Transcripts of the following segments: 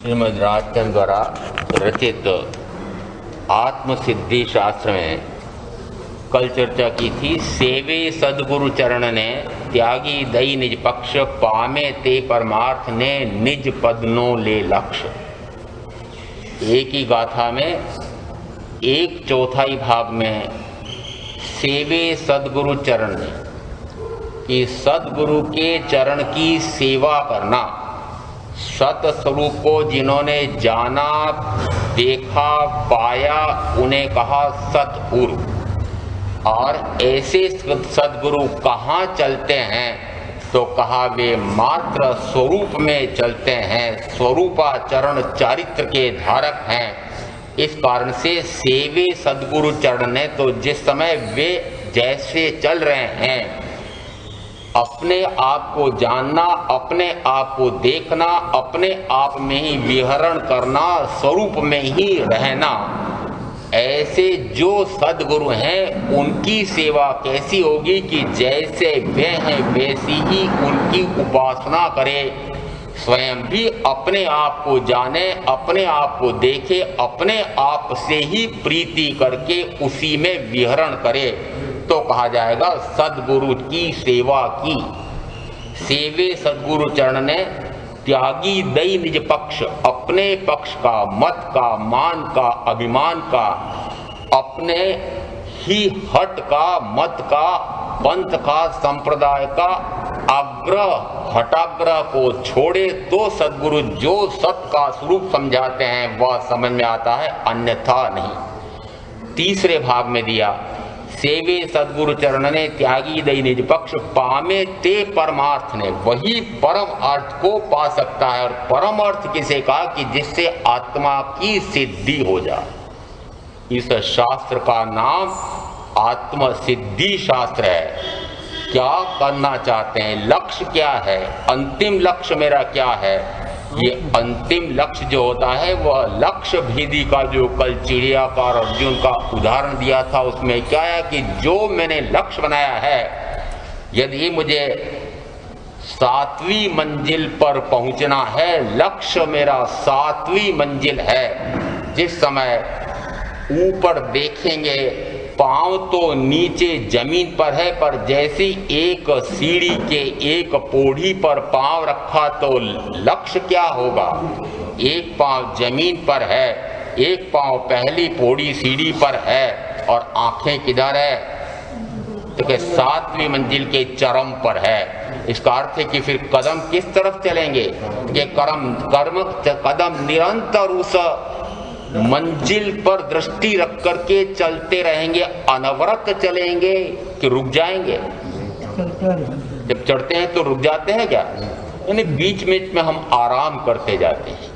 श्रीमद् राजचंद्र द्वारा रचित आत्मसिद्धि शास्त्र में कल चर्चा की थी। सेवे सदगुरु चरण ने त्यागी दई निज पक्ष, पामे ते परमार्थ ने निज पद नो ले लक्ष्य। एक ही गाथा में एक चौथाई भाग में सेवे सदगुरु चरण ने कि सदगुरु के चरण की सेवा करना, सत स्वरूप को जिन्होंने जाना, देखा, पाया, उन्हें कहा सतगुरु। और ऐसे सदगुरु कहाँ चलते हैं तो कहा वे मात्र स्वरूप में चलते हैं, स्वरूपाचरण चारित्र के धारक हैं। इस कारण से सेवे सदगुरु चरण ने तो जिस समय वे जैसे चल रहे हैं, अपने आप को जानना, अपने आप को देखना, अपने आप में ही विहरण करना, स्वरूप में ही रहना, ऐसे जो सदगुरु हैं उनकी सेवा कैसी होगी कि जैसे वे हैं वैसी ही उनकी उपासना करे, स्वयं भी अपने आप को जाने, अपने आप को देखे, अपने आप से ही प्रीति करके उसी में विहरण करे, तो कहा जाएगा सदगुरु की सेवा की। सेवे सदगुरु चरण ने त्यागी दई निज पक्ष, अपने पक्ष का, मत का, मान का, अभिमान का, अपने ही हट का, मत का, पंथ का, संप्रदाय का आग्रह, हटाग्रह को छोड़े तो सदगुरु जो सत का स्वरूप समझाते हैं वह समझ में आता है, अन्यथा नहीं। तीसरे भाग में दिया सेवे सदगुरु चरण ने त्यागी दई निज पक्ष, पामे ते परमार्थ ने, वही परम अर्थ को पा सकता है। और परम अर्थ किसे कहा कि जिससे आत्मा की सिद्धि हो जाए। इस शास्त्र का नाम आत्म सिद्धि शास्त्र है। क्या करना चाहते हैं, लक्ष्य क्या है, अंतिम लक्ष्य मेरा क्या है? ये अंतिम लक्ष्य जो होता है वह लक्ष्य भेदी का, जो कल चिड़िया का और अर्जुन का उदाहरण दिया था, उसमें क्या है कि जो मैंने लक्ष्य बनाया है, यदि मुझे 7वीं मंजिल पर पहुंचना है, लक्ष्य मेरा 7वीं मंजिल है। जिस समय ऊपर देखेंगे पांव तो नीचे जमीन पर है, पर जैसी एक सीढ़ी के एक पौड़ी पर पांव रखा तो लक्ष्य क्या होगा? एक पांव जमीन पर है, एक पांव पहली पौड़ी सीढ़ी पर है, और आंखें किधर है? तो 7वीं मंजिल के चरम पर है। इसका अर्थ है कि फिर कदम किस तरफ चलेंगे? कि कदम निरंतर उस मंजिल पर दृष्टि रख करके चलते रहेंगे, अनवरत चलेंगे कि रुक जाएंगे? जब चढ़ते हैं तो रुक जाते हैं क्या? यानी बीच में हम आराम करते जाते हैं।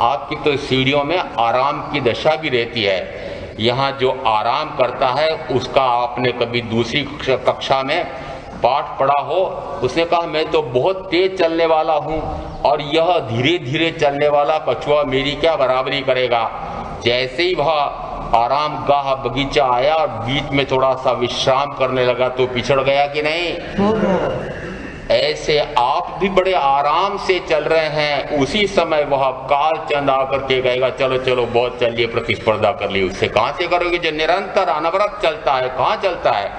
आपकी तो सीढ़ियों में आराम की दशा भी रहती है। यहाँ जो आराम करता है उसका आपने कभी दूसरी कक्षा में पाठ पढ़ा हो, उसने कहा मैं तो बहुत तेज चलने वाला हूँ और यह धीरे धीरे चलने वाला कछुआ मेरी क्या बराबरी करेगा। जैसे ही वह आराम गाह बगीचा आया और बीच में थोड़ा सा विश्राम करने लगा तो पिछड़ गया कि नहीं? ऐसे आप भी बड़े आराम से चल रहे हैं, उसी समय वह काल चंद आकर के कहेगा चलो चलो बहुत चलिए, प्रतिस्पर्धा कर ली। उससे कहां से करोगे जो निरंतर अनवरत चलता है? कहां चलता है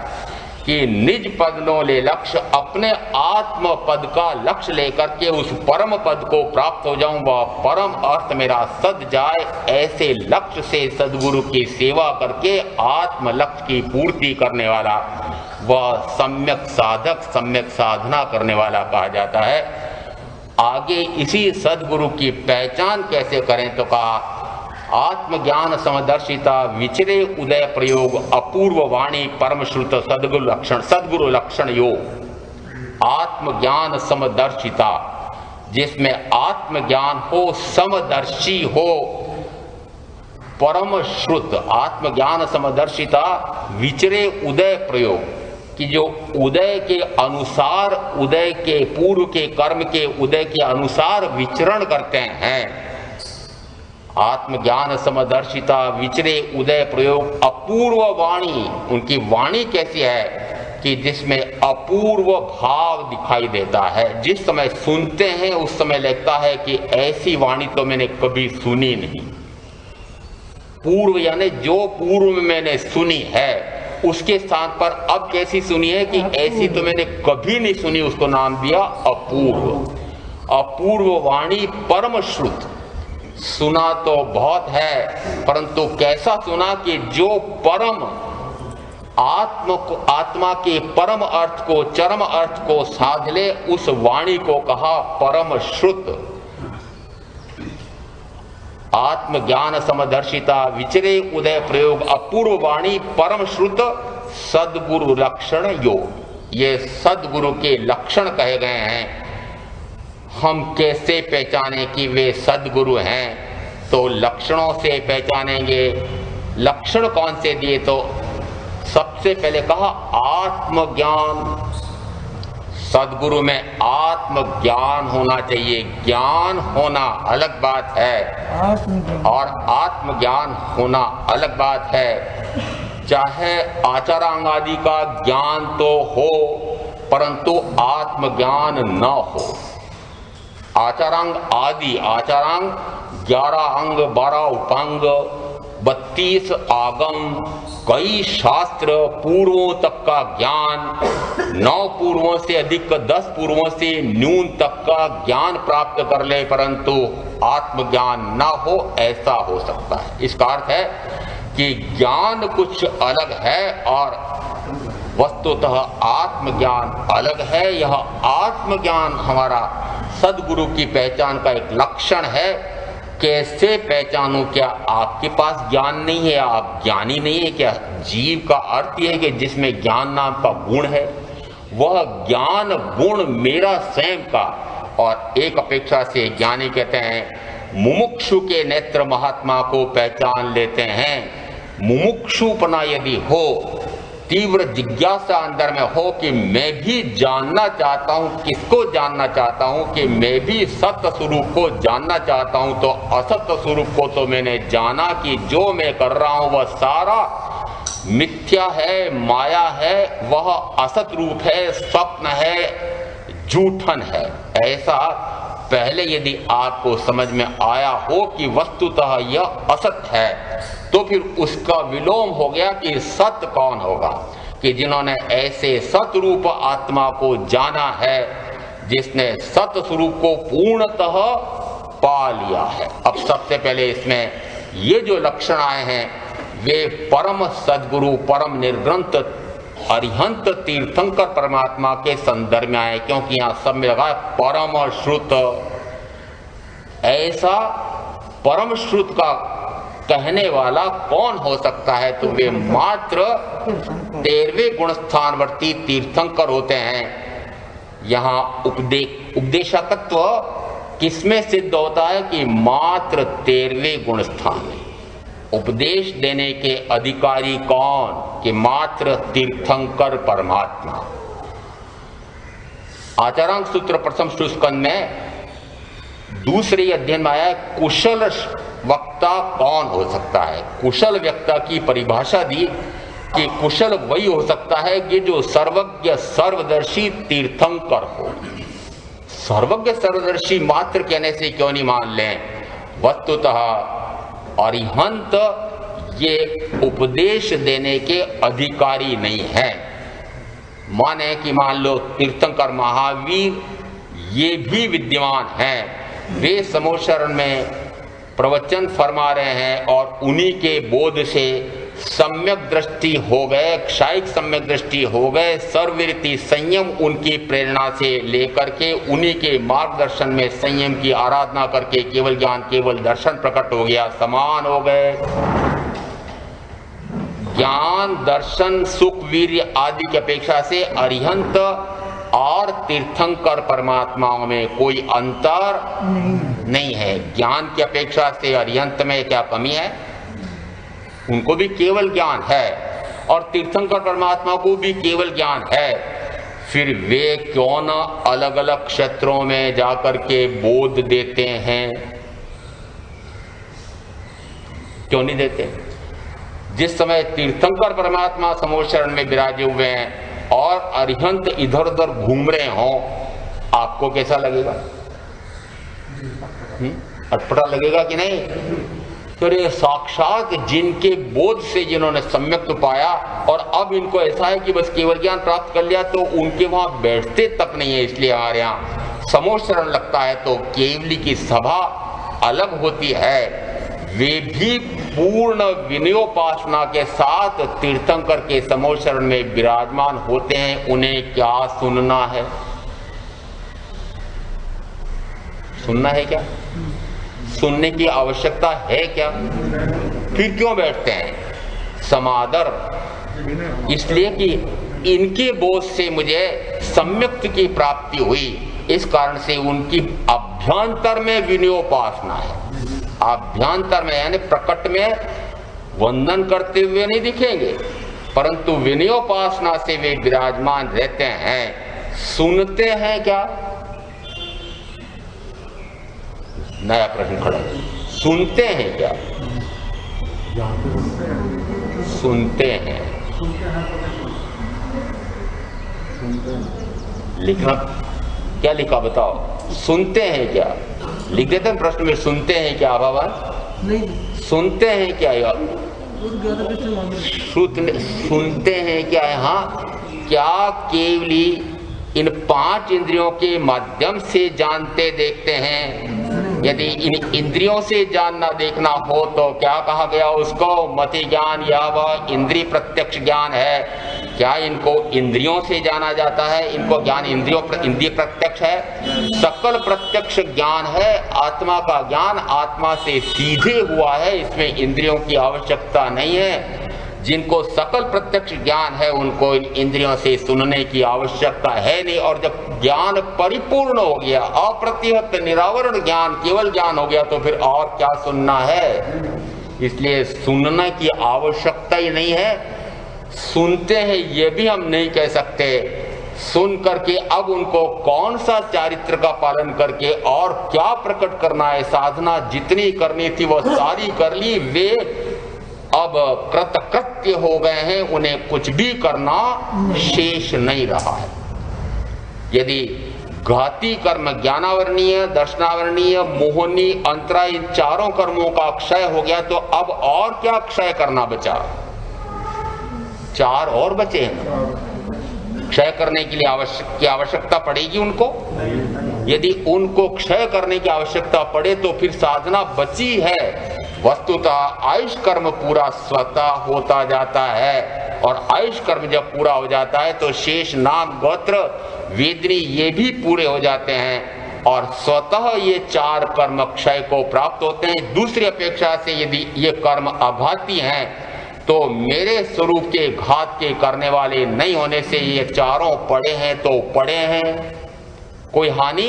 कि निज पद नो ले लक्ष्य, अपने आत्म पद का लक्ष्य लेकर के उस परम पद को प्राप्त हो जाऊं, वह परम अर्थ मेरा सद जाए। ऐसे लक्ष्य से सदगुरु की सेवा करके आत्म लक्ष्य की पूर्ति करने वाला वह सम्यक साधक, सम्यक साधना करने वाला कहा जाता है। आगे इसी सदगुरु की पहचान कैसे करें तो कहा आत्मज्ञान समदर्शिता, विचरे उदय प्रयोग, अपूर्व वाणी, परम श्रुत, सदगुरु लक्षण योग। आत्मज्ञान समदर्शिता, जिसमें आत्मज्ञान हो, समदर्शी हो, परम श्रुत। आत्मज्ञान समदर्शिता, विचरे उदय प्रयोग, कि जो उदय के अनुसार, उदय के पूर्व के कर्म के उदय के अनुसार विचरण करते हैं। आत्मज्ञान समदर्शिता, विचरे उदय प्रयोग, अपूर्व वाणी, उनकी वाणी कैसी है कि जिसमें अपूर्व भाव दिखाई देता है। जिस समय सुनते हैं उस समय लगता है कि ऐसी वाणी तो मैंने कभी सुनी नहीं। पूर्व यानी जो पूर्व में मैंने सुनी है उसके स्थान पर अब कैसी सुनी है कि ऐसी तो मैंने कभी नहीं सुनी, उसको नाम दिया अपूर्व। अपूर्व वाणी परम श्रुत। सुना तो बहुत है परंतु कैसा सुना कि जो परम आत्मा के परम अर्थ को, चरम अर्थ को साध ले, उस वाणी को कहा परम श्रुत। आत्मज्ञान समदर्शिता विचरे उदय प्रयोग अपूर्व वाणी परम श्रुत सद्गुरु लक्षण योग। ये सद्गुरु के लक्षण कहे गए हैं। हम कैसे पहचाने कि वे सद्गुरु हैं? तो लक्षणों से पहचानेंगे। लक्षण कौन से दिए? तो सबसे पहले कहा आत्मज्ञान। सद्गुरु में आत्मज्ञान होना चाहिए। ज्ञान होना अलग बात है और आत्मज्ञान होना अलग बात है। चाहे आचारांग आदि का ज्ञान तो हो परंतु आत्मज्ञान न हो। आचारांग आदि, आचारांग 11 अंग, 12 उपांग, 32 आगम, कई शास्त्र, पूर्वों तक का ज्ञान, 9 पूर्वों से अधिक, 10 पूर्वों से न्यून तक का ज्ञान प्राप्त कर ले परंतु आत्मज्ञान ना हो, ऐसा हो सकता है। इसका अर्थ है कि ज्ञान कुछ अलग है और वस्तुतः आत्मज्ञान अलग है। यह आत्मज्ञान हमारा सद्गुरु की पहचान का एक लक्षण है। कैसे पहचानूं? क्या आपके पास ज्ञान नहीं है? आप ज्ञानी नहीं है क्या? जीव का अर्थ यह है कि जिसमें ज्ञान नाम का गुण है, वह ज्ञान गुण मेरा स्वयं का। और एक अपेक्षा से ज्ञानी कहते हैं मुमुक्षु के नेत्र महात्मा को पहचान लेते हैं। मुमुक्षुपना यदि हो, तीव्र जिज्ञासा अंदर में हो कि मैं भी जानना चाहता हूं, किसको जानना चाहता हूं? कि मैं भी सत्य स्वरूप को जानना चाहता हूं। तो असत्य स्वरूप को तो मैंने जाना कि जो मैं कर रहा हूं वह सारा मिथ्या है, माया है, वह असत रूप है, स्वप्न है, झूठन है। ऐसा पहले यदि आपको समझ में आया हो कि वस्तुतः यह असत है तो फिर उसका विलोम हो गया कि सत्य कौन होगा? कि जिन्होंने ऐसे सतरूप आत्मा को जाना है, जिसने सत्य स्वरूप को पूर्णतः पा लिया है। अब सबसे पहले इसमें ये जो लक्षण आए हैं वे परम सद्गुरु, परम निर्ग्रंथ अरिहंत तीर्थंकर परमात्मा के संदर्भ में आए, क्योंकि यहां सब में लगा है परम श्रुत। ऐसा परम श्रुत का कहने वाला कौन हो सकता है? तो वे मात्र 13वें गुण स्थानवर्ती तीर्थंकर होते हैं। यहाँ उपदेशकत्व किसमें सिद्ध होता है? कि मात्र 13वें गुण स्थान में उपदेश देने के अधिकारी कौन? कि मात्र तीर्थंकर परमात्मा। आचारांग सूत्र प्रथम स्कंद में दूसरे अध्ययन में आया कुशल वक्ता कौन हो सकता है। कुशल वक्ता की परिभाषा दी कि कुशल वही हो सकता है कि जो सर्वज्ञ सर्वदर्शी तीर्थंकर हो। सर्वज्ञ सर्वदर्शी मात्र कहने से क्यों नहीं मान लें? वस्तुतः अरिहंत ये उपदेश देने के अधिकारी नहीं है। माने कि मान लो तीर्थंकर महावीर ये भी विद्यमान हैं, वे समोशरण में प्रवचन फरमा रहे हैं और उन्हीं के बोध से सम्यक दृष्टि हो गए, क्षायिक सम्यक दृष्टि हो गए, सर्ववृत्ति संयम उनकी प्रेरणा से लेकर के उन्हीं के मार्गदर्शन में संयम की आराधना करके केवल ज्ञान केवल दर्शन प्रकट हो गया, समान हो गए। ज्ञान दर्शन सुख वीर्य आदि की अपेक्षा से अरिहंत और तीर्थंकर परमात्माओं में कोई अंतर नहीं है। ज्ञान की अपेक्षा से अरिहंत में क्या कमी है? उनको भी केवल ज्ञान है और तीर्थंकर परमात्मा को भी केवल ज्ञान है। फिर वे क्यों न अलग अलग क्षेत्रों में जाकर के बोध देते हैं? क्यों नहीं देते? जिस समय तीर्थंकर परमात्मा समोशरण में विराजे हुए हैं और अरिहंत इधर उधर घूम रहे हों, आपको कैसा लगेगा? अटपटा लगेगा कि नहीं? तो ये साक्षात जिनके बोध से जिन्होंने सम्यक पाया और अब इनको ऐसा है कि बस केवल ज्ञान प्राप्त कर लिया, तो उनके वहां बैठते तक नहीं है। इसलिए हमारे यहाँ समोशरण लगता है तो केवली की सभा अलग होती है। वे भी पूर्ण विनयोपासना के साथ तीर्थंकर के समोशरण में विराजमान होते हैं। उन्हें क्या सुनना है? सुनना है क्या? सुनने की आवश्यकता है क्या? फिर क्यों बैठते हैं? समादर, इसलिए कि इनके बोध से मुझे सम्यक्त की प्राप्ति हुई, इस कारण से उनकी अभ्यंतर में विनयोपासना है। अभ्यंतर में यानी प्रकट में वंदन करते हुए नहीं दिखेंगे, परंतु विनयोपासना से वे विराजमान रहते हैं। सुनते हैं क्या? नया प्रश्न खड़ा। सुनते हैं क्या? सुनते हैं। लिखा क्या लिखा बताओ? सुनते हैं क्या? लिख देते हैं प्रश्न में, सुनते हैं क्या भगवान? नहीं। सुनते हैं क्या यार? सुनते हैं क्या? हाँ, क्या केवली इन 5 इंद्रियों के माध्यम से जानते देखते हैं? यदि इन इंद्रियों से जानना देखना हो तो क्या कहा गया उसको? मति ज्ञान, या वह इंद्रिय प्रत्यक्ष ज्ञान है। क्या इनको इंद्रियों से जाना जाता है? इनको ज्ञान इंद्रिय प्रत्यक्ष है। सकल प्रत्यक्ष ज्ञान है, आत्मा का ज्ञान आत्मा से सीधे हुआ है, इसमें इंद्रियों की आवश्यकता नहीं है। जिनको सकल प्रत्यक्ष ज्ञान है उनको इन इंद्रियों से सुनने की आवश्यकता है नहीं। और जब ज्ञान परिपूर्ण हो गया, अप्रतिहत निरावरण ज्ञान, केवल ज्ञान हो गया, तो फिर और क्या सुनना है? इसलिए सुनने की आवश्यकता ही नहीं है। सुनते हैं ये भी हम नहीं कह सकते। सुन करके अब उनको कौन सा चारित्र का पालन करके और क्या प्रकट करना है? साधना जितनी करनी थी वो सारी कर ली, वे अब कृतकृत्य हो गए हैं, उन्हें कुछ भी करना शेष नहीं रहा है। यदि घाती कर्म ज्ञानावरणीय, दर्शनावरणीय, मोहनी, अंतरा, इन चारों कर्मों का क्षय हो गया, तो अब और क्या क्षय करना बचा? 4 और बचे हैं। क्षय करने के लिए आवश्यकता पड़ेगी उनको। यदि उनको क्षय करने की आवश्यकता पड़े तो फिर साधना बची है। वस्तुतः आयुष कर्म पूरा स्वतः होता जाता है, और आयुष कर्म जब पूरा हो जाता है तो शेष नाम, गोत्र, वेदनी ये भी पूरे हो जाते हैं, और स्वतः ये 4 कर्म क्षय को प्राप्त होते हैं। दूसरी अपेक्षा से यदि ये कर्म अघाती हैं तो मेरे स्वरूप के घात के करने वाले नहीं होने से ये चारों पड़े हैं तो पड़े हैं, कोई हानि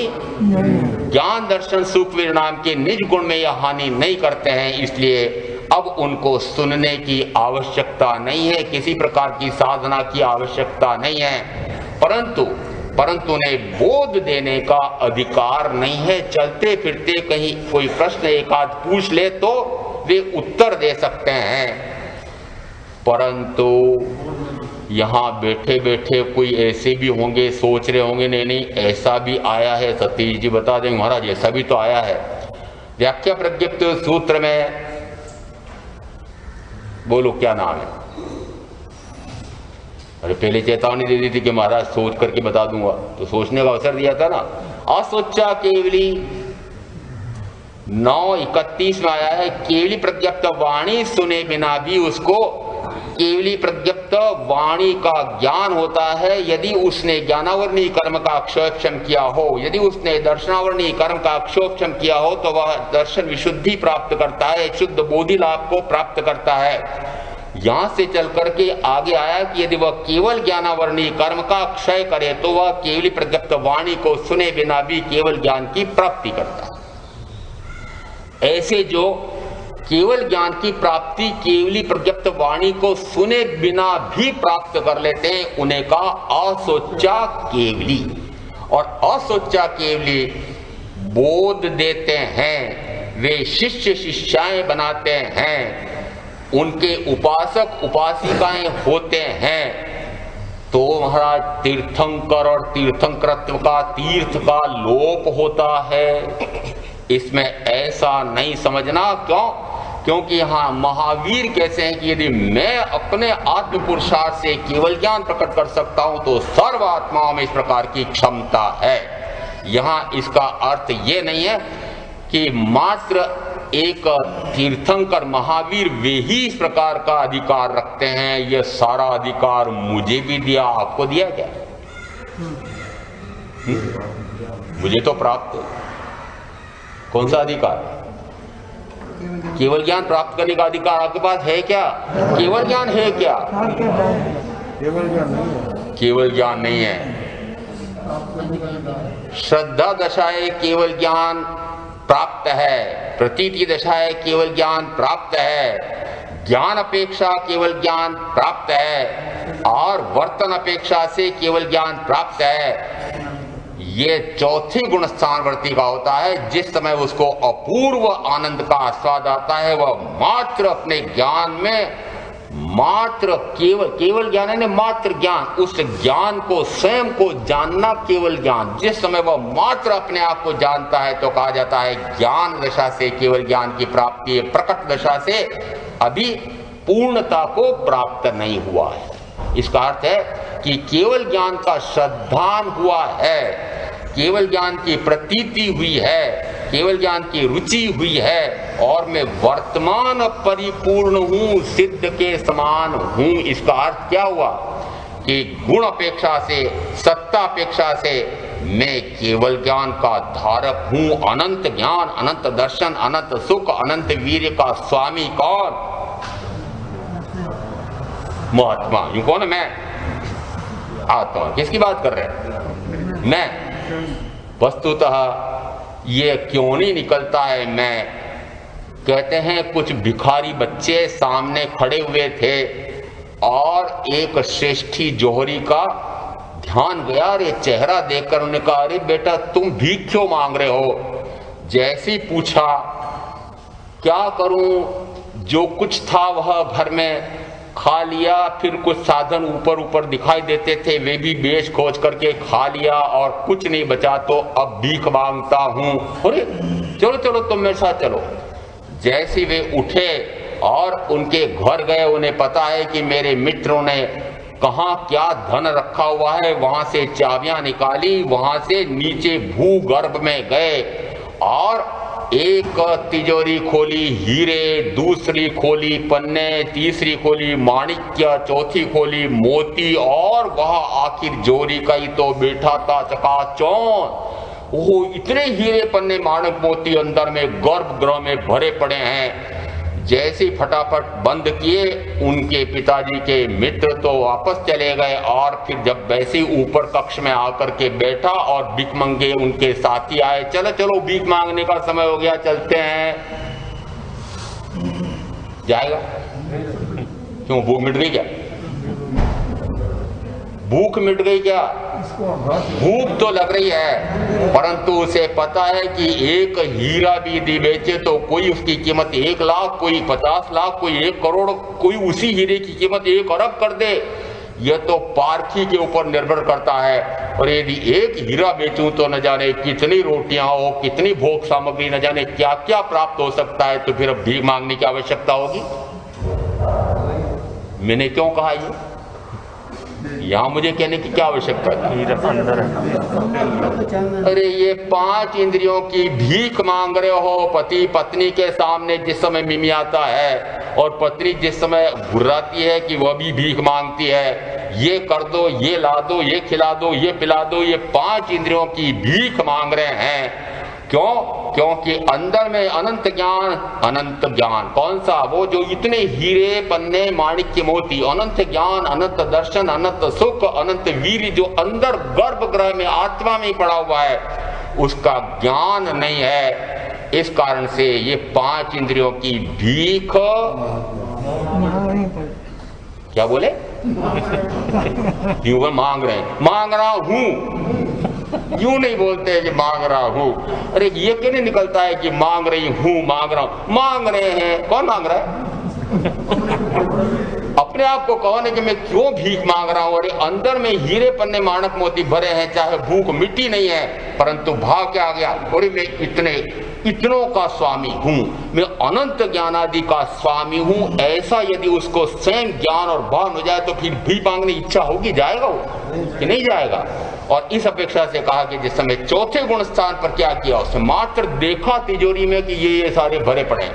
ज्ञान दर्शन सुख वीर नाम के निज गुण में यह हानि नहीं करते हैं। इसलिए अब उनको सुनने की आवश्यकता नहीं है, किसी प्रकार की साधना की आवश्यकता नहीं है, परंतु उन्हें बोध देने का अधिकार नहीं है। चलते फिरते कहीं कोई प्रश्न एक आध पूछ ले तो वे उत्तर दे सकते हैं, परंतु यहाँ बैठे बैठे कोई ऐसे भी होंगे, सोच रहे होंगे नहीं ऐसा भी आया है। सतीश जी बता देंगे महाराज ऐसा भी तो आया है। व्याख्या प्रज्ञप्त सूत्र में, बोलो क्या नाम है? अरे पहले चेतावनी दे दी थी कि महाराज सोच करके बता दूंगा, तो सोचने का अवसर दिया था ना। असोचा केवली 9:31 में आया है, केवली प्रज्ञप्त वाणी सुने बिना भी उसको केवली प्रज्ञप्त वाणी का ज्ञान होता है। यदि उसने ज्ञानावरणीय कर्म का अक्षोक्षम किया हो, यदि उसने दर्शनावरणीय कर्म का अक्षोक्षम किया हो, तो वह दर्शन विशुद्धि प्राप्त करता है, शुद्ध बोधि लाभ को प्राप्त करता है। यहां से चल करके आगे आया कि यदि वह केवल ज्ञानावरणीय कर्म का क्षय करे तो वह केवली प्रज्ञप्त वाणी को सुने बिना भी केवल ज्ञान की प्राप्ति करता है। ऐसे जो केवल ज्ञान की प्राप्ति केवली प्रज्ञप्त वाणी को सुने बिना भी प्राप्त कर लेते हैं, उन्हें कहा असोचा केवली। और असोचा केवली बोध देते हैं, वे शिष्य शिष्याएं बनाते हैं, उनके उपासक उपासिकाएं होते हैं। तो महाराज तीर्थंकर और तीर्थंकरत्व का तीर्थ का लोप होता है। इसमें ऐसा नहीं समझना। क्यों? क्योंकि यहाँ महावीर कहते हैं कि यदि मैं अपने आत्म पुरुषार्थ से केवल ज्ञान प्रकट कर सकता हूं तो सर्व आत्माओं में इस प्रकार की क्षमता है। यहाँ इसका अर्थ ये नहीं है कि मात्र एक तीर्थंकर महावीर वे ही इस प्रकार का अधिकार रखते हैं, यह सारा अधिकार मुझे भी दिया, आपको दिया क्या? मुझे तो प्राप्त है। कौन सा अधिकार? केवल ज्ञान प्राप्त करने का अधिकार आपके पास है क्या? केवल ज्ञान है क्या? केवल ज्ञान नहीं है। केवल ज्ञान नहीं है। श्रद्धा दशाएं केवल ज्ञान प्राप्त है, प्रतीति दशाएं केवल ज्ञान प्राप्त है, ज्ञान अपेक्षा केवल ज्ञान प्राप्त है और वर्तन अपेक्षा से केवल ज्ञान प्राप्त है। ये चौथे गुण स्थानवर्ती का होता है। जिस समय उसको अपूर्व आनंद का आस्वाद आता है वह मात्र अपने ज्ञान में, मात्र केवल ज्ञान है, मात्र ज्ञान, उस ज्ञान को स्वयं को जानना केवल ज्ञान। जिस समय वह मात्र अपने आप को जानता है तो कहा जाता है ज्ञान दशा से केवल ज्ञान की प्राप्ति है। प्रकट दशा से अभी पूर्णता को प्राप्त नहीं हुआ है। इसका अर्थ है कि केवल ज्ञान का श्रद्धान हुआ है, केवल ज्ञान की प्रतीति हुई है, केवल ज्ञान की रुचि हुई है और मैं वर्तमान परिपूर्ण हूं, सिद्ध के समान हूं। इसका अर्थ क्या हुआ कि गुण अपेक्षा से, सत्ता अपेक्षा से मैं केवल ज्ञान का धारक हूं। अनंत ज्ञान, अनंत दर्शन, अनंत सुख, अनंत वीर्य का स्वामी कौन? महात्मा। यूं कौन? मैं आत्मा। किसकी बात कर रहे हैं? मैं। वस्तुतः ये क्यों नहीं निकलता है मैं? कहते हैं कुछ भिखारी बच्चे सामने खड़े हुए थे और एक श्रेष्ठी जोहरी का ध्यान गया। अरे चेहरा देखकर उन्होंने कहा, अरे बेटा तुम भीख क्यों मांग रहे हो? जैसे ही पूछा क्या करूं, जो कुछ था वह घर में खा लिया, फिर कुछ साधन ऊपर ऊपर दिखाई देते थे वे भी बेच खोज करके खा लिया और कुछ नहीं बचा तो अब भीख मांगता हूं। अरे चलो चलो तुम मेरे साथ चलो। जैसे वे उठे और उनके घर गए, उन्हें पता है कि मेरे मित्रों ने कहाँ क्या धन रखा हुआ है, वहां से चाबियां निकाली, वहां से नीचे भूगर्भ में गए और एक तिजोरी खोली हीरे, दूसरी खोली पन्ने, तीसरी खोली माणिक्य, चौथी खोली मोती और वह आखिर जोरी का ही तो बैठा था चकाचौंध। वो इतने हीरे पन्ने माणिक मोती अंदर में गर्भगृह में भरे पड़े हैं। जैसे फटाफट बंद किए उनके पिताजी के मित्र तो वापस चले गए और फिर जब वैसे ऊपर कक्ष में आकर के बैठा और भीख मांगे उनके साथी आए, चलो चलो भीख मांगने का समय हो गया, चलते हैं। जाएगा? क्यों? भूख मिट गई क्या? भूख मिट गई क्या? भूख तो लग रही है, परंतु उसे पता है कि एक हीरा भी यदि बेचे तो कोई उसकी कीमत 1 लाख, कोई 50 लाख, कोई 1 करोड़, कोई उसी हीरे की कीमत 1 अरब कर दे। यह तो पारखी के ऊपर निर्भर करता है। और यदि एक हीरा बेचूं तो न जाने कितनी रोटियां हो, कितनी भोग सामग्री, न जाने क्या क्या प्राप्त हो सकता है। तो फिर अब भीख मांगने की आवश्यकता होगी। मैंने क्यों कहा ये? यहाँ मुझे कहने की क्या आवश्यकता है? अरे ये 5 इंद्रियों की भीख मांग रहे हो पति पत्नी के सामने जिस समय मिमियाता है और पत्नी जिस समय घुर्राती है कि वह भी भीख मांगती है, ये कर दो, ये ला दो, ये खिला दो, ये पिला दो। ये 5 इंद्रियों की भीख मांग रहे हैं। क्यों? क्योंकि अंदर में अनंत ज्ञान, अनंत ज्ञान कौन सा? वो जो इतने हीरे पन्ने माणिक्य मोती, अनंत ज्ञान, अनंत दर्शन, अनंत सुख, अनंत वीर जो अंदर गर्भगृह में आत्मा में पड़ा हुआ है, उसका ज्ञान नहीं है। इस कारण से ये 5 इंद्रियों की भीख क्या बोले? यूं मांग रहे हैं, मांग रहा हूं। यूं नहीं बोलते कि मांग रहा हूं। अरे ये क्यों नहीं निकलता है कि मांग रही हूं, मांग रहा हूं? मांग रहे हैं। कौन मांग रहा है? अपने आप को कहो ना कि मैं क्यों भीख मांग रहा हूं, अरे अंदर में हीरे पन्ने माणक मोती भरे हैं, चाहे भूख मिट्टी नहीं है, परंतु भाव क्या आ गया, अरे मैं इतनों का स्वामी हूं, मैं अनंत ज्ञान आदि का स्वामी हूं। ऐसा यदि उसको स्वयं ज्ञान और भान हो जाए तो फिर भी मांगने इच्छा होगी, जाएगा वो कि नहीं जाएगा। और इस अपेक्षा से कहा कि जिस समय चौथे गुण स्थान पर क्या किया, उसने मात्र देखा तिजोरी में कि ये सारे भरे पड़े,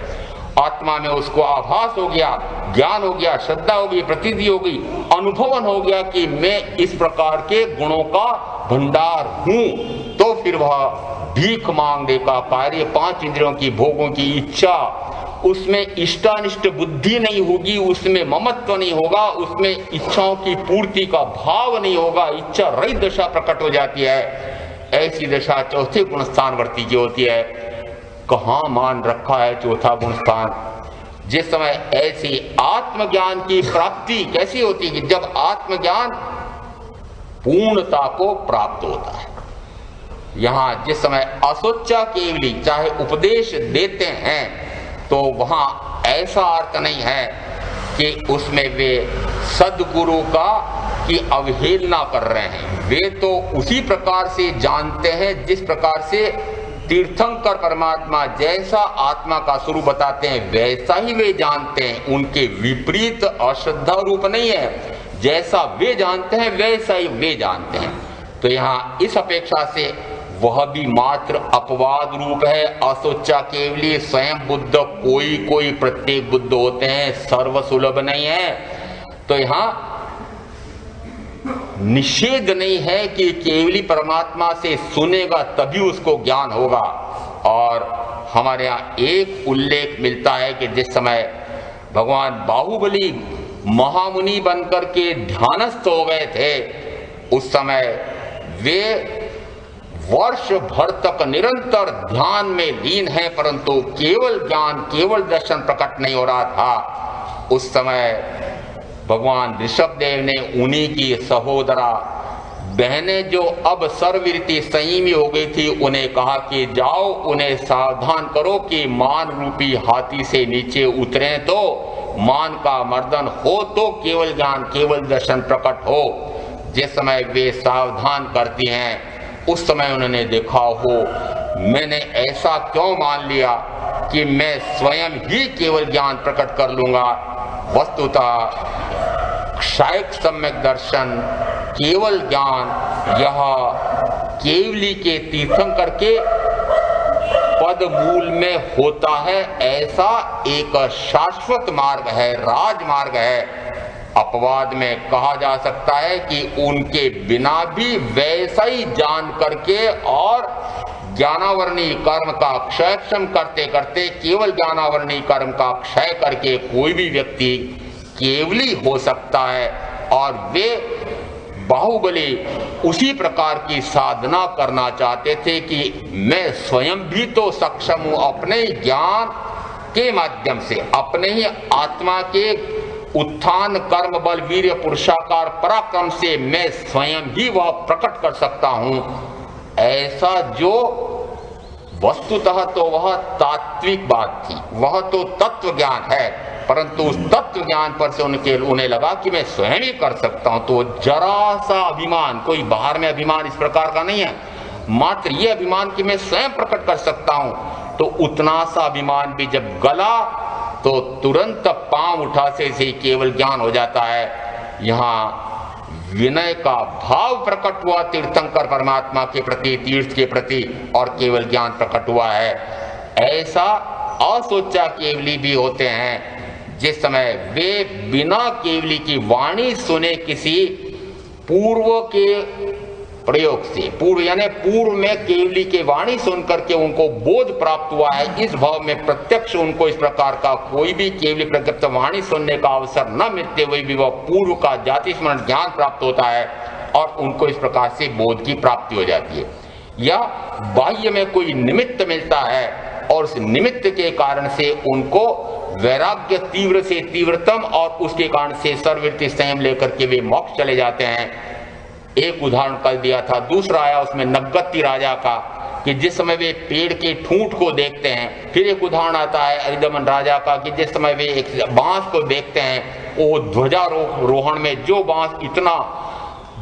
आत्मा में उसको आभास हो गया, ज्ञान हो गया, श्रद्धा हो गई, प्रतीति हो गई, अनुभवन हो गया कि मैं इस प्रकार के गुणों का भंडार हूं। तो फिर वह भीख मांगने का कार्य, 5 इंद्रियों की भोगों की इच्छा, उसमें इष्टानिष्ट बुद्धि नहीं होगी, उसमें ममत्व नहीं होगा, उसमें इच्छाओं की पूर्ति का भाव नहीं होगा, इच्छा रहित दशा प्रकट हो जाती है। ऐसी दशा चौथे गुण स्थानवर्ती की होती है। कहाँ मान रखा है चौथा गुण स्थान? जिस समय ऐसी आत्मज्ञान की प्राप्ति कैसी होती है कि जब आत्मज्ञान पूर्णता को प्राप्त होता है। यहां जिस समय असोचा केवली चाहे उपदेश देते हैं तो वहां ऐसा अर्थ नहीं है कि उसमें वे सदगुरु का की अवहेलना कर रहे हैं। वे तो उसी प्रकार से जानते हैं जिस प्रकार से तीर्थंकर परमात्मा जैसा आत्मा का स्वरूप बताते हैं वैसा ही वे जानते हैं। उनके विपरीत अश्रद्धा रूप नहीं है, जैसा वे जानते हैं वैसा ही वे जानते हैं। तो यहाँ इस अपेक्षा से वह भी मात्र अपवाद रूप है। असोचा केवली स्वयं बुद्ध कोई प्रत्येक बुद्ध होते हैं, सर्वसुलभ नहीं है। तो यहाँ निषेध नहीं है कि केवली परमात्मा से सुनेगा तभी उसको ज्ञान होगा। और हमारे यहाँ एक उल्लेख मिलता है कि जिस समय भगवान बाहुबली महामुनि बनकर के ध्यानस्थ हो गए थे, उस समय वे वर्ष भर तक निरंतर ध्यान में लीन है, परंतु केवल ज्ञान केवल दर्शन प्रकट नहीं हो रहा था। उस समय भगवान ऋषभदेव ने उन्हीं की सहोदरा बहनें जो अब सर्ववृत्ति संयमी हो गई थी, उन्हें कहा कि जाओ उन्हें सावधान करो कि मान रूपी हाथी से नीचे उतरे तो मान का मर्दन हो तो केवल ज्ञान केवल दर्शन प्रकट हो। जिस समय वे सावधान करती हैं उस समय उन्होंने देखा हो मैंने ऐसा क्यों मान लिया कि मैं स्वयं ही केवल ज्ञान प्रकट कर लूंगा। वस्तुतः क्षायक सम्यक दर्शन केवल ज्ञान यह केवली के तीर्थंकर के पद मूल में होता है। ऐसा एक शाश्वत मार्ग है, राजमार्ग है। अपवाद में कहा जा सकता है कि उनके बिना भी वैसा ही जान करके और ज्ञानावरणी कर्म का क्षयक्षम करते करते केवल ज्ञानावरणी कर्म का क्षय करके कोई भी व्यक्ति केवली हो सकता है। और वे बाहुबली उसी प्रकार की साधना करना चाहते थे कि मैं स्वयं भी तो सक्षम हूं, अपने ज्ञान के माध्यम से अपने ही आत्मा के उत्थान कर्म बल वीर्य पुरुषाकार पराक्रम से मैं स्वयं ही वह प्रकट कर सकता हूं। ऐसा जो वस्तुतः तो वह तात्विक बात थी, वह तो तत्व ज्ञान है, परंतु उस तत्व ज्ञान पर से उन्हें लगा कि मैं स्वयं ही कर सकता हूं। तो जरा सा अभिमान, कोई बाहर में अभिमान इस प्रकार का नहीं है, मात्र ये अभिमान कि मैं स्वयं प्रकट कर सकता हूं। तो उतना सा अभिमान भी जब गला तो तुरंत पांव उठा से केवल ज्ञान हो जाता है। यहाँ विनय का भाव प्रकट हुआ तीर्थंकर परमात्मा के प्रति, तीर्थ के प्रति, और केवल ज्ञान प्रकट हुआ है। ऐसा असोचा केवली भी होते हैं जिस समय वे बिना केवली की वाणी सुने किसी पूर्व के प्रयोग से, पूर्व यानी पूर्व में केवली के वाणी सुन करके उनको बोध प्राप्त हुआ है। इस भाव में प्रत्यक्ष उनको इस प्रकार का कोई भी केवली प्रकृत वाणी सुनने का अवसर न मिलते हुए भी वह पूर्व का जाति स्मरण ज्ञान प्राप्त होता है और उनको इस प्रकार से बोध की प्राप्ति हो जाती है। या बाह्य में कोई निमित्त मिलता है और उस निमित्त के कारण से उनको वैराग्य तीव्र से तीव्रतम और उसके कारण से सर्ववृत्ति संयम लेकर के वे मोक्ष चले जाते हैं। एक उदाहरण कल दिया था, दूसरा आया उसमें नगत्ती राजा का कि जिस समय वे पेड़ के ठूंठ को देखते हैं। फिर एक उदाहरण आता है अरिदमन राजा का कि जिस समय वे एक बांस को देखते हैं वो ध्वजारोहण में जो बांस इतना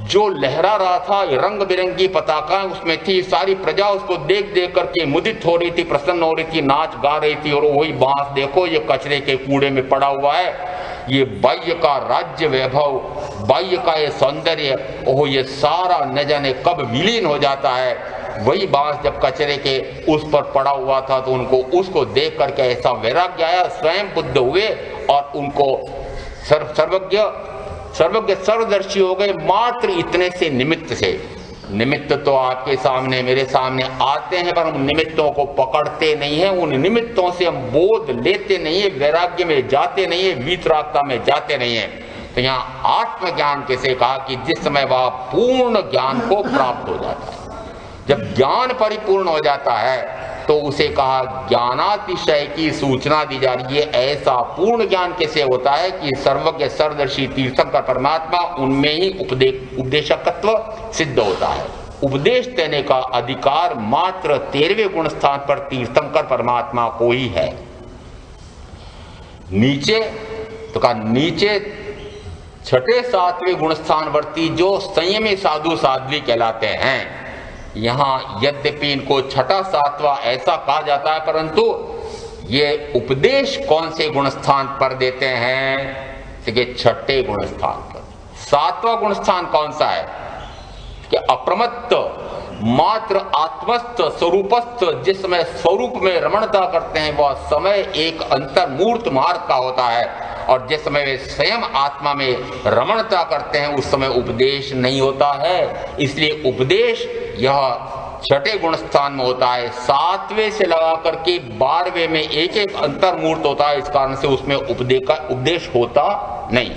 जो लहरा रहा था, रंग बिरंगी पताकाएं उसमें थी, सारी प्रजा उसको देख देख करके मुदित हो रही थी, प्रसन्न हो रही थी, नाच गा रही थी। और वही बांस देखो ये कचरे के कूड़े में पड़ा हुआ है। ये बाह्य का राज्य वैभव, बाह्य का ये सौंदर्य, ओह ये सारा न जाने कब विलीन हो जाता है। वही बांस जब कचरे के उस पर पड़ा हुआ था तो उनको उसको देख करके ऐसा वैराग्य आया, स्वयं बुद्ध हुए और उनको सर्वज्ञ सर्वदर्शी हो गए। मात्र इतने से निमित्त से, निमित्त तो आपके सामने मेरे सामने आते हैं पर हम निमित्तों को पकड़ते नहीं हैं, उन निमित्तों से हम बोध लेते नहीं है, वैराग्य में जाते नहीं है, वीतरागता में जाते नहीं है। तो यहाँ आत्मज्ञान कैसे कहा कि जिस समय वह पूर्ण ज्ञान को प्राप्त हो जाता है, जब ज्ञान परिपूर्ण हो जाता है तो उसे कहा ज्ञानातिशय की सूचना दी जा रही है। ऐसा पूर्ण ज्ञान कैसे होता है कि सर्वज्ञ सर्वदर्शी तीर्थंकर परमात्मा उनमें ही उपदेशकत्व सिद्ध होता है। उपदेश देने का अधिकार मात्र 13वें गुण स्थान पर तीर्थंकर परमात्मा को ही है। नीचे तो कहा नीचे 6ठे 7वें गुण स्थानवर्ती जो संयमी साधु साध्वी कहलाते हैं, यहाँ यद्यपि इनको 6ठा 7वां ऐसा कहा जाता है, परंतु ये उपदेश कौन से गुण स्थान पर देते हैं? देखिए 6ठे गुण स्थान पर। 7वां गुण स्थान कौन सा है कि अप्रमत्त मात्र आत्मस्थ स्वरूपस्थ, जिस समय स्वरूप में रमणता करते हैं वह समय एक अंतर्मूर्त मार्ग का होता है, और जिस समय वे स्वयं आत्मा में रमणता करते हैं उस समय उपदेश नहीं होता है। इसलिए उपदेश यह 6ठे गुण स्थान में होता है। 7वें से लगा करके 12वें में एक एक अंतर्मूर्त होता है, इस कारण से उसमें उपदेश होता नहीं।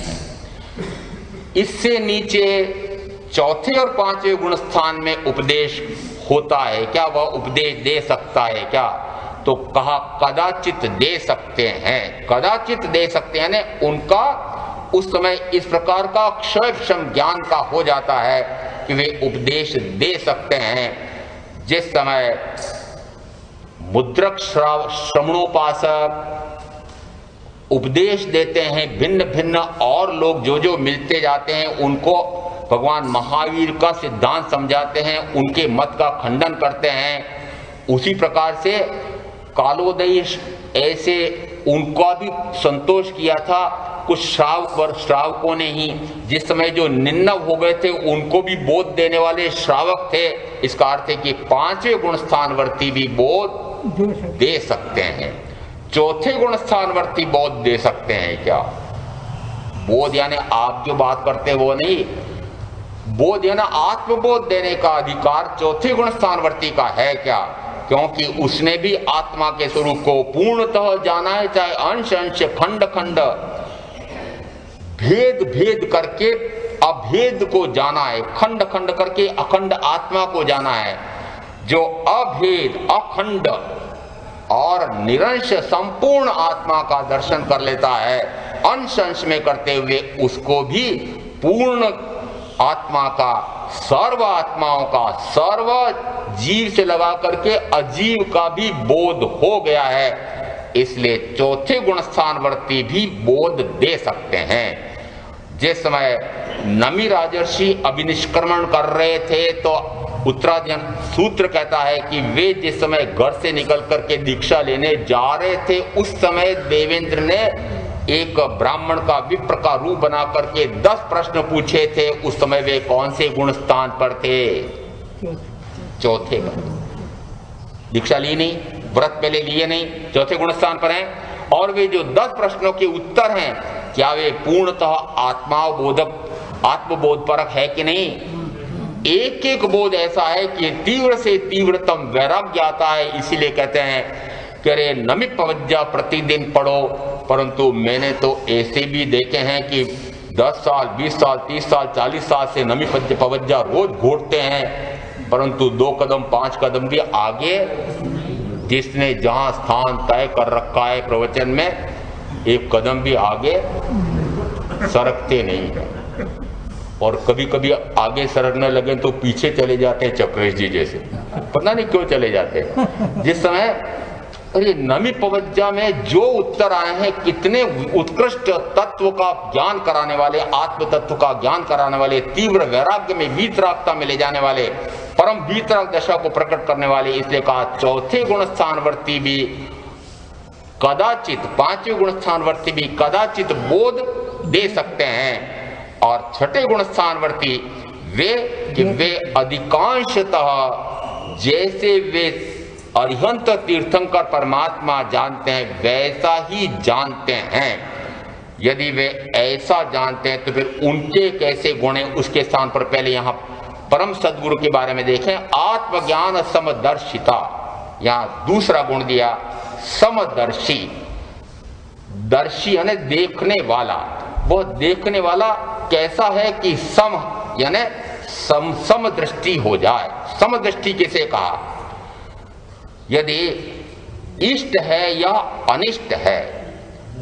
इससे नीचे 4थे और 5वें गुण स्थान में उपदेश होता है क्या? वह उपदेश दे सकता है क्या? तो कहा कदाचित दे सकते हैं। कदाचित दे सकते हैं ने उनका उस समय इस प्रकार का क्षयक्षम ज्ञान का हो जाता है कि वे उपदेश दे सकते हैं। जिस समय मुद्रक श्रवणोपासक उपदेश देते हैं, भिन्न भिन्न और लोग जो जो मिलते जाते हैं उनको भगवान महावीर का सिद्धांत समझाते हैं, उनके मत का खंडन करते हैं। उसी प्रकार से कालोदयी ऐसे उनका भी संतोष किया था कुछ श्रावकों ने ही, जिस समय जो निन्नव हो गए थे उनको भी बोध देने वाले श्रावक थे। इसका अर्थ है कि 5वें गुण स्थानवर्ती भी बोध दे सकते हैं। 4थे गुण स्थानवर्ती बोध दे सकते हैं क्या? बोध यानी आप जो बात करते हैं वो नहीं, बोध यानी आत्मबोध देने का अधिकार 4थे गुण स्थानवर्ती का है क्या? क्योंकि उसने भी आत्मा के स्वरूप को पूर्णतः जाना है, चाहे अंश अंश खंड खंड भेद भेद करके अभेद को जाना है, खंड खंड करके अखंड आत्मा को जाना है। जो अभेद अखंड और निरंश संपूर्ण आत्मा का दर्शन कर लेता है, अंश अंश में करते हुए उसको भी पूर्ण आत्मा का, सर्व आत्माओं का, सर्व जीव से लगा करके अजीव का भी बोध हो गया है। इसलिए 4थे गुण स्थानवर्ती भी बोध दे सकते हैं। जिस समय नमी राजर्षि अभिनिष्क्रमण कर रहे थे तो उत्तरायण सूत्र कहता है कि वे जिस समय घर से निकल करके दीक्षा लेने जा रहे थे उस समय देवेंद्र ने एक ब्राह्मण का विप्र का रूप बना करके 10 प्रश्न पूछे थे। उस समय वे कौन से गुण स्थान पर थे? 4थे पर। दीक्षा ली नहीं, व्रत पहले लिए नहीं, 4थे गुण स्थान पर हैं। और वे जो 10 प्रश्नों के उत्तर हैं, क्या वे पूर्णतः आत्मबोध परक है कि नहीं? एक एक बोध ऐसा है कि तीव्र से तीव्रतम वैराग्य आता है। इसीलिए कहते हैं कि अरे नमी पवज्जा प्रतिदिन पढ़ो, परंतु मैंने तो ऐसे भी देखे हैं कि 10 साल 20 साल 30 साल 40 साल से नमी पवज्जा रोज घोटते हैं, परंतु 2 कदम 5 कदम भी आगे जिसने जहां स्थान तय कर रखा है प्रवचन में, 1 कदम भी आगे सरकते नहीं है। और कभी कभी आगे सरकने लगे तो पीछे चले जाते हैं, चक्रेश जी जैसे, पता नहीं क्यों चले जाते हैं। जिस समय अरे नमी पवज्जा में जो उत्तर आए हैं, कितने उत्कृष्ट तत्व का ज्ञान कराने वाले, आत्म तत्व का ज्ञान कराने वाले, तीव्र वैराग्य में वीतरागता में ले जाने वाले, परम वीतराग दशा को प्रकट करने वाले। इसलिए कहा चौथे गुण स्थानवर्ती भी कदाचित, पांचवें गुण स्थानवर्ती भी कदाचित बोध दे सकते हैं। और छठे गुण स्थानवर्ती वे कि वे अधिकांशतः जैसे वे अरिहंत तीर्थंकर परमात्मा जानते हैं वैसा ही जानते हैं। यदि वे ऐसा जानते हैं तो फिर उनके कैसे गुण हैं, उसके स्थान पर पहले यहां परम सदगुरु के बारे में देखें। आत्मज्ञान समदर्शिता, यहां दूसरा गुण दिया समदर्शी। दर्शी यानी देखने वाला। वह देखने वाला कैसा है कि सम यानी समदृष्टि हो जाए। समदृष्टि किसे कहा? यदि इष्ट है या अनिष्ट है,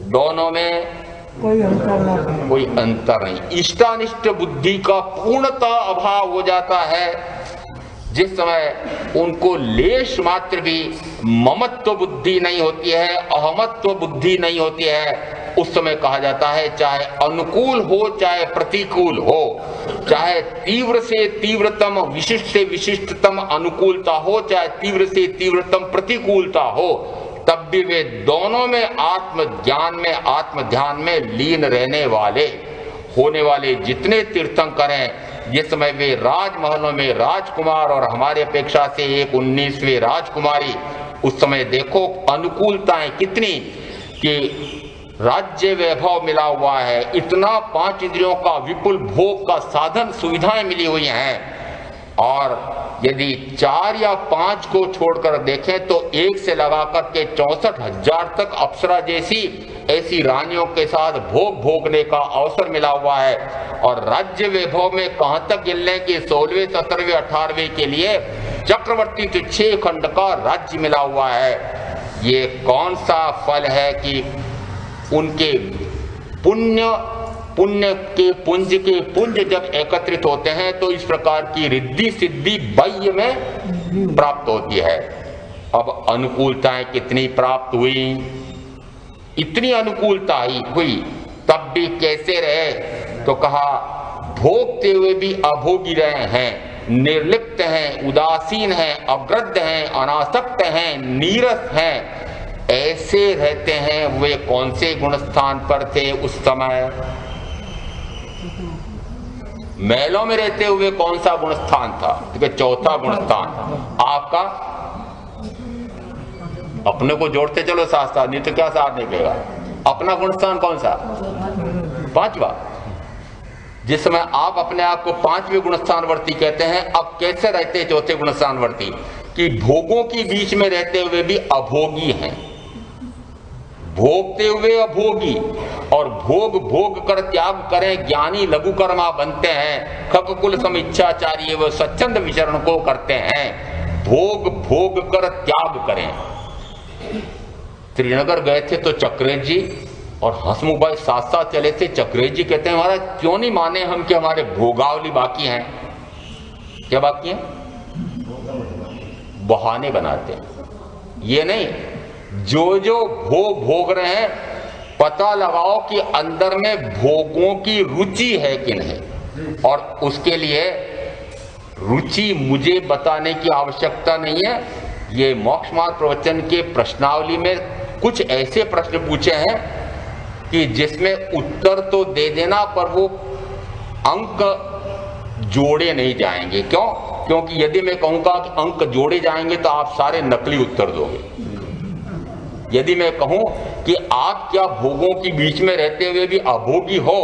दोनों में कोई अंतर नहीं। इष्टानिष्ट बुद्धि का पूर्णतः अभाव हो जाता है। जिस समय उनको लेश मात्र भी ममत्व बुद्धि नहीं होती है, अहमत्व बुद्धि नहीं होती है, उस समय कहा जाता है चाहे अनुकूल हो चाहे प्रतिकूल हो, चाहे तीव्र से तीव्रतम विशिष्ट से विशिष्टतम अनुकूलता हो, चाहे तीव्र से तीव्रतम प्रतिकूलता हो, तब भी वे दोनों में आत्मज्ञान में, आत्म ध्यान में लीन रहने वाले होने वाले जितने तीर्थंकर हैं, जिस समय वे राजमहलों में राजकुमार और हमारे अपेक्षा से एक 19वीं राजकुमारी, उस समय देखो अनुकूलताएं कितनी कि राज्य वैभव मिला हुआ है, इतना 5 इंद्रियों का विपुल भोग का साधन सुविधाएं मिली हुई हैं। और यदि 4 या 5 को छोड़कर देखें तो 1 से लगाकर के 64,000 तक अप्सरा जैसी ऐसी रानियों के साथ भोग भोगने का अवसर मिला हुआ है। और राज्य वैभव में कहां तक गिन लें कि 16वें 17वें 18वें के लिए चक्रवर्ती तो 6 खंड का राज्य मिला हुआ है। ये कौन सा फल है कि उनके पुण्य के पुंज जब एकत्रित होते हैं तो इस प्रकार की रिद्धि सिद्धि बाह्य में प्राप्त होती है। अब अनुकूलताएं कितनी प्राप्त हुई, इतनी अनुकूलता ही हुई, तब भी कैसे रहे? तो कहा भोगते हुए भी अभोगी रहे हैं, निर्लिप्त हैं, उदासीन हैं, अग्रद्ध हैं, अनासक्त हैं, नीरस हैं। ऐसे रहते हैं। वे कौन से गुण स्थान पर थे उस समय? महलों में रहते हुए कौन सा गुण स्थान था? तो चौथा गुण स्थान आपका। अपने को जोड़ते चलो साथ साथ, नहीं तो क्या साथ नहीं देगा। अपना गुण स्थान कौन सा? 5वां। जिस समय आप अपने आप को 5वें गुण स्थानवर्ती कहते हैं, अब कैसे रहते चौथे गुण स्थानवर्ती? कि भोगों के बीच में रहते हुए भी अभोगी हैं, भोगते हुए अभोगी, और भोग कर त्याग करें ज्ञानी लघु कर्मा बनते हैं, खग कुल समीक्षाचार्य व स्वच्छंद विचरण को करते हैं। भोग कर त्याग करें। श्रीनगर गए थे तो चक्रेश जी और हसमुख भाई साथ साथ चले थे। चक्रेश जी कहते हैं महाराज क्यों नहीं माने हम कि हमारे भोगावली बाकी हैं? क्या बाकी है? बहाने बनाते हैं। ये नहीं, जो भोग रहे हैं पता लगाओ कि अंदर में भोगों की रुचि है कि नहीं। और उसके लिए रुचि मुझे बताने की आवश्यकता नहीं है। ये मोक्ष मार्ग प्रवचन के प्रश्नावली में कुछ ऐसे प्रश्न पूछे हैं कि जिसमें उत्तर तो दे देना पर वो अंक जोड़े नहीं जाएंगे। क्यों? क्योंकि यदि मैं कहूंगा कि अंक जोड़े जाएंगे तो आप सारे नकली उत्तर दोगे। यदि मैं कहूं कि आप क्या भोगों के बीच में रहते हुए भी अभोगी हो,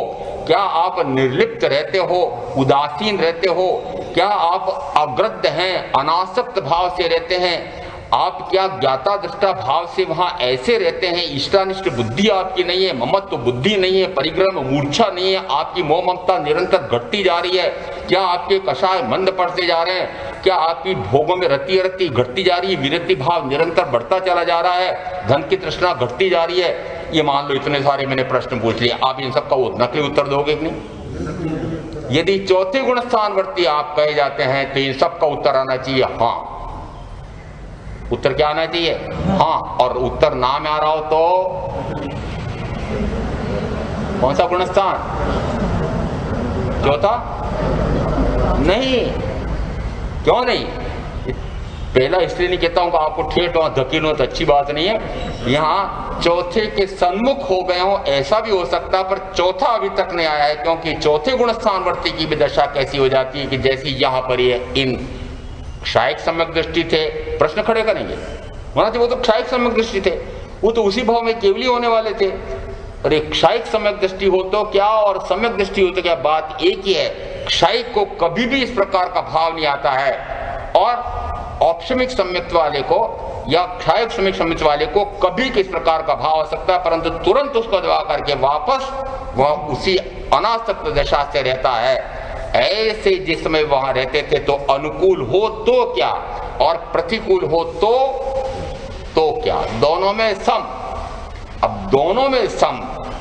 क्या आप निर्लिप्त रहते हो, उदासीन रहते हो, क्या आप अग्रद्ध हैं, अनासक्त भाव से रहते हैं, आप क्या ज्ञाता दृष्टा भाव से वहां ऐसे रहते हैं, इष्टानिष्ट बुद्धि आपकी नहीं है, ममत्व बुद्धि नहीं है, परिग्रह मूर्छा नहीं है, आपकी मोह ममता निरंतर घटती जा रही है, क्या आपके कषाय मंद पड़ते जा रहे हैं, क्या आपकी भोगों में रति घटती जा रही है, विरक्ति भाव निरंतर बढ़ता चला जा रहा है, धन की तृष्णा घटती जा रही है। ये मान लो इतने सारे मैंने प्रश्न पूछ लिए, आप इन सबका नकली उत्तर दोगे कि नहीं? यदि चौथे गुण स्थानवर्ती आप कहे जाते हैं तो इन सबका उत्तर आना चाहिए हाँ। उत्तर क्या आना चाहिए? हाँ। और उत्तर ना में आ रहा हो तो कौन सा गुणस्थान? चौथा? नहीं। क्यों नहीं? पहला इसलिए नहीं कहता हूं कि आपको ठेठ वहां धकीलो तो अच्छी बात नहीं है। यहाँ चौथे के सन्मुख हो गए हो ऐसा भी हो सकता है, पर चौथा अभी तक नहीं आया है, क्योंकि चौथे गुणस्थानवर्ती की भी दशा कैसी हो जाती है कि जैसी यहाँ पर ये इन क्षायिक सम्यक दृष्टि थे, प्रश्न खड़े करेंगे महाराज, वो तो क्षायिक सम्यक दृष्टि थे, वो तो उसी भाव में केवली होने वाले थे। अरे क्षायिक सम्यक दृष्टि हो तो क्या और सम्यक दृष्टि हो तो क्या, बात एक ही है। क्षायिक को कभी भी इस प्रकार का भाव नहीं आता है, और औपशमिक सम्यक्त्व वाले को या क्षायिक सम्यक सम्यक्त्व वाले को कभी किस प्रकार का भाव हो सकता है, परंतु तुरंत उसको दबा करके वापस वह उसी अनासक्त दशा से रहता है। ऐसे जिस समय वहां रहते थे तो अनुकूल हो तो क्या और प्रतिकूल हो तो क्या, दोनों में सम। अब दोनों में सम,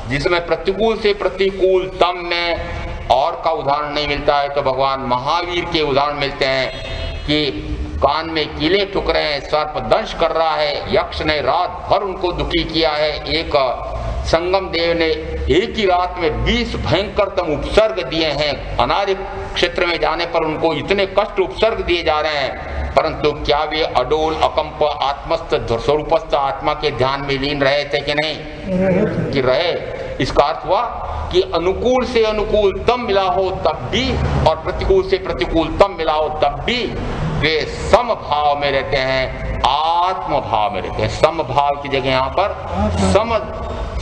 जिसमें प्रतिकूल से प्रतिकूल तम में और का उदाहरण नहीं मिलता है तो भगवान महावीर के उदाहरण मिलते हैं कि कान में कीले ठुक रहे हैं, सर्प दंश कर रहा है, यक्ष ने रात भर उनको दुखी किया है, एक संगम देव ने एक ही रात में 20 भयंकरतम उपसर्ग दिए हैं, अनार्य क्षेत्र में जाने पर उनको इतने कष्ट उपसर्ग दिए जा रहे हैं, परंतु क्या वे अडोल अकंप आत्मस्थ स्वरूपस्थ आत्मा के ध्यान में लीन रहे थे कि नहीं? कि रहे। इसका अर्थ हुआ कि अनुकूल से अनुकूल तम मिला हो तब भी और प्रतिकूल से प्रतिकूल तम मिला हो तब भी वे सम भाव में रहते हैं, आत्म भाव में रहते हैं। सम भाव की जगह यहाँ पर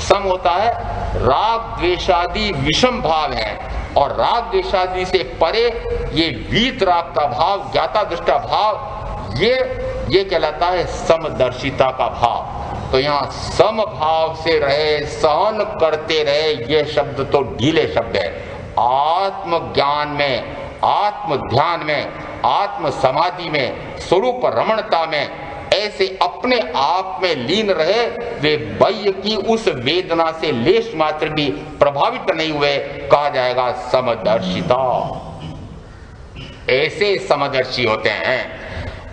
सम होता है, राग द्वेषादि विषम भाव है, और राग द्वेषादि से परे ये वीत राग का भाव, ज्ञाता दृष्टा भाव, ये कहलाता है समदर्शिता का भाव। तो यहाँ सम भाव से रहे, सहन करते रहे, ये शब्द तो ढीले शब्द है। आत्म ज्ञान में, आत्म ध्यान में, आत्म समाधि में, स्वरूप रमणता में ऐसे अपने आप में लीन रहे, वे बाह्य की उस वेदना से लेश मात्र भी प्रभावित नहीं हुए, कहा जाएगा समदर्शिता। ऐसे समदर्शी होते हैं,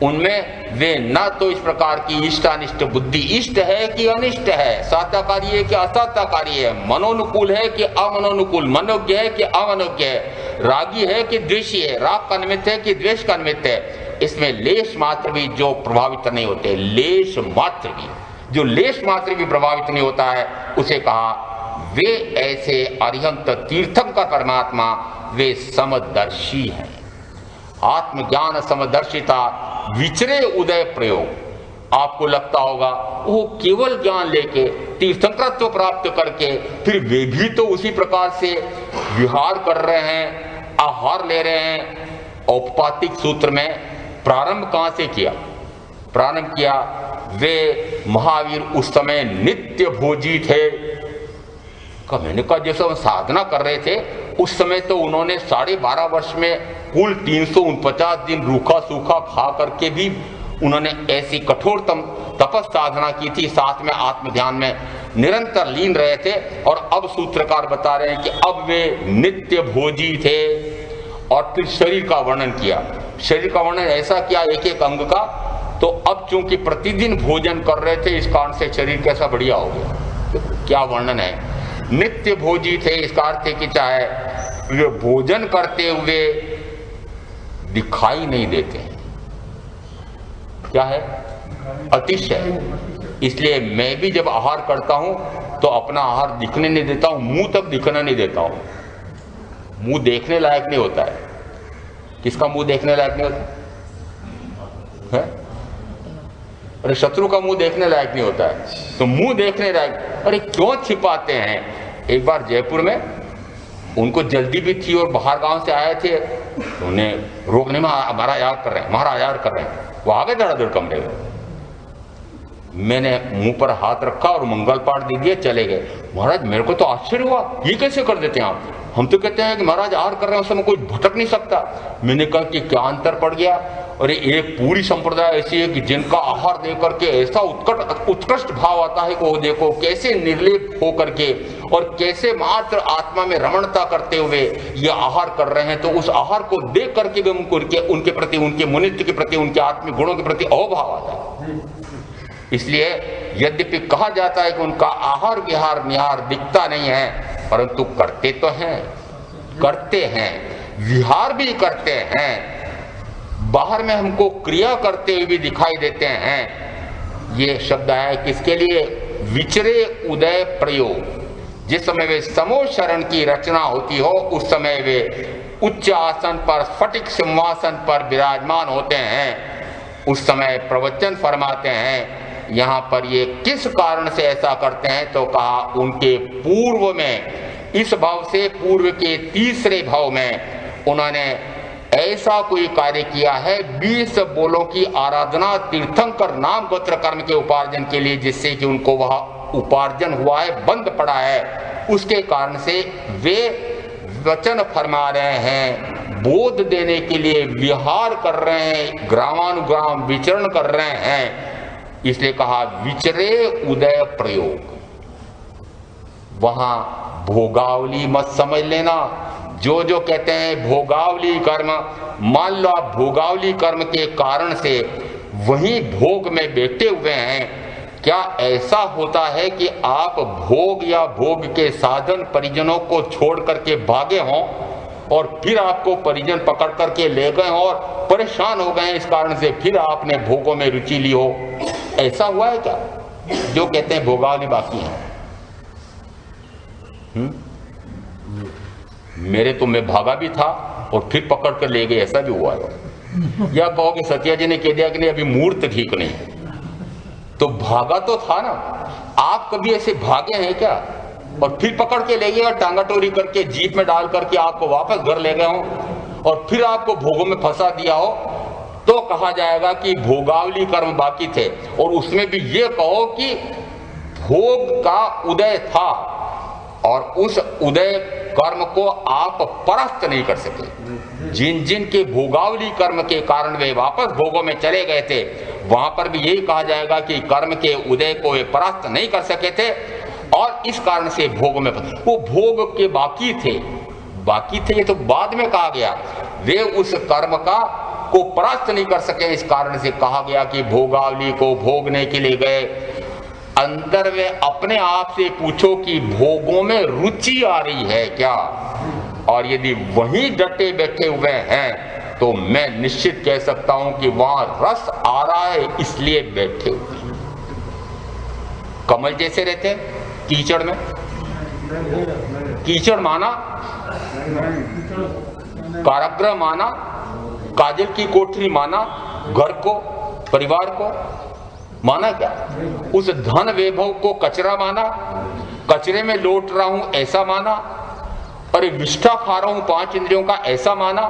उनमें वे न तो इस प्रकार की इष्टानिष्ट बुद्धि, इष्ट है कि अनिष्ट है, सात्याकारी है कि असात्याकारी है, मनोनुकूल है कि अमनोनुकूल, मनोज्ञ है कि अमनोज्ञ है, रागी है कि द्वेषी है, राग का निमित्त है कि द्वेष का निमित्त है, इसमें लेश मात्र भी जो प्रभावित नहीं होते, लेश मात्र भी, जो लेश मात्र भी प्रभावित नहीं होता है, उसे कहा वे ऐसे अरिहंत तीर्थंकर परमात्मा, वे समदर्शी हैं। आत्मज्ञान समदर्शिता विचरे उदय प्रयोग। आपको लगता होगा वो केवल ज्ञान लेके तीर्थंकरत्व प्राप्त करके फिर वे भी तो उसी प्रकार से विहार कर रहे हैं, आहार ले रहे हैं। औपपातिक सूत्र में प्रारंभ कहां से किया? प्रारंभ किया वे महावीर उस समय नित्य भोजी थे। मैंने कहा जैसे हम साधना कर रहे थे उस समय तो उन्होंने 12.5 वर्ष में कुल 349 दिन रूखा सूखा खा करके भी उन्होंने ऐसी कठोरतम तपस साधना की थी, साथ में आत्म ध्यान में निरंतर लीन रहे थे। और अब सूत्रकार बता रहे हैं कि अब वे नित्य भोजी थे। और फिर शरीर का वर्णन किया, शरीर का वर्णन ऐसा किया एक एक अंग का, तो अब चूंकि प्रतिदिन भोजन कर रहे थे इस कारण से शरीर कैसा बढ़िया हो गया। तो क्या वर्णन है, नित्य भोजी थे, इसका अर्थ है कि चाहे वे भोजन करते हुए दिखाई नहीं देते। क्या है? अतिशय। इसलिए मैं भी जब आहार करता हूं तो अपना आहार दिखने नहीं देता हूं, मुंह तक दिखना नहीं देता हूं। मुंह देखने लायक नहीं होता है। किसका मुंह देखने लायक नहीं होता है? अरे शत्रु का मुंह देखने लायक नहीं होता है, तो मुंह देखने लायक, अरे क्यों छिपाते हैं? एक बार जयपुर में उनको जल्दी भी थी और बाहर गांव से आए थे, उन्हें रोकने में हमारा याद कर रहे हैं, हमारा याद कर रहे हैं, वो आ गए धड़ाधड़ कमरे में। मैंने मुंह पर हाथ रखा और मंगल पाठ दे दिए, चले गए। महाराज मेरे को तो आश्चर्य हुआ, ये कैसे कर देते हैं आप? हम तो कहते हैं कि महाराज आहार कर रहे हैं उस समय कोई भटक नहीं सकता। मैंने कहा कि क्या अंतर पड़ गया? और एक पूरी संप्रदाय ऐसी है कि जिनका आहार दे करके ऐसा उत्कृष्ट भाव आता है कि वो देखो कैसे निर्लेप हो करके और कैसे मात्र आत्मा में रमणता करते हुए ये आहार कर रहे हैं। तो उस आहार को देख करके भी उनके प्रति, उनके मुनित्व के प्रति, उनके आत्मिक गुणों के प्रति अभाव आता है। इसलिए यद्यपि कहा जाता है कि उनका आहार विहार निहार दिखता नहीं है, परंतु करते तो हैं, करते हैं, विहार भी करते हैं, बाहर में हमको क्रिया करते हुए भी दिखाई देते हैं। ये शब्द है किसके लिए? विचरे उदय प्रयोग। जिस समय वे समो शरण की रचना होती हो उस समय वे उच्च आसन पर स्फटिक सिंहासन पर विराजमान होते हैं, उस समय प्रवचन फरमाते हैं। यहाँ पर ये किस कारण से ऐसा करते हैं? तो कहा उनके पूर्व में, इस भाव से पूर्व के तीसरे भाव में उन्होंने ऐसा कोई कार्य किया है 20 बोलों की आराधना तीर्थंकर नाम गोत्र कर्म के उपार्जन के लिए, जिससे कि उनको वह उपार्जन हुआ है, बंद पड़ा है। उसके कारण से वे वचन फरमा रहे हैं, बोध देने के लिए विहार कर रहे हैं, ग्रामानुग्राम विचरण कर रहे हैं। इसलिए कहा विचरे उदय प्रयोग। वहां भोगावली मत समझ लेना। जो जो कहते हैं भोगावली कर्म, मान लो आप भोगावली कर्म के कारण से वहीं भोग में बैठे हुए हैं। क्या ऐसा होता है कि आप भोग या भोग के साधन परिजनों को छोड़ करके भागे हों और फिर आपको परिजन पकड़ करके ले गए और परेशान हो गए, इस कारण से फिर आपने भोगों में रुचि ली हो? ऐसा हुआ है क्या? जो कहते हैं भोगावली बाकी है। मेरे तो मैं भागा भी था और फिर पकड़ कर ले गए, ऐसा भी हुआ है। या कहो कि सत्या जी ने कह दिया कि नहीं अभी मुहूर्त ठीक नहीं, तो भागा तो था ना। आप कभी ऐसे भागे हैं क्या और फिर पकड़ के ले गए और टांगा टोरी करके जीप में डाल करके आपको वापस घर ले गए हो और फिर आपको भोगों में फंसा दिया हो? तो कहा जाएगा कि भोगावली कर्म बाकी थे। और उसमें भी ये कहो कि भोग का उदय था और उस उदय कर्म को आप परास्त नहीं कर सके। जिन जिन के भोगावली कर्म के कारण वे वापस भोगों में चले गए थे, वहां पर भी यही कहा जाएगा कि कर्म के उदय को वे परास्त नहीं कर सके थे और इस कारण से भोग में, वो भोग के बाकी थे, ये तो बाद में कहा गया। वे उस कर्म को परास्त नहीं कर सके, इस कारण से कहा गया कि भोगावली को भोगने के लिए गए। अंदर वे अपने आप से पूछो कि भोगों में रुचि आ रही है क्या? और यदि वहीं डटे बैठे हुए हैं तो मैं निश्चित कह सकता हूं कि वहां रस आ रहा है, इसलिए बैठे हुए हैं। कमल जैसे रहते कीचड़ में, कीचड़ माना, कारागृह माना, काजल की कोठरी माना, घर को, परिवार को माना क्या? उस धन वैभव को कचरा माना, कचरे में लौट रहा हूं ऐसा माना, अरे विष्ठा खा रहा हूं 5 इंद्रियों का ऐसा माना।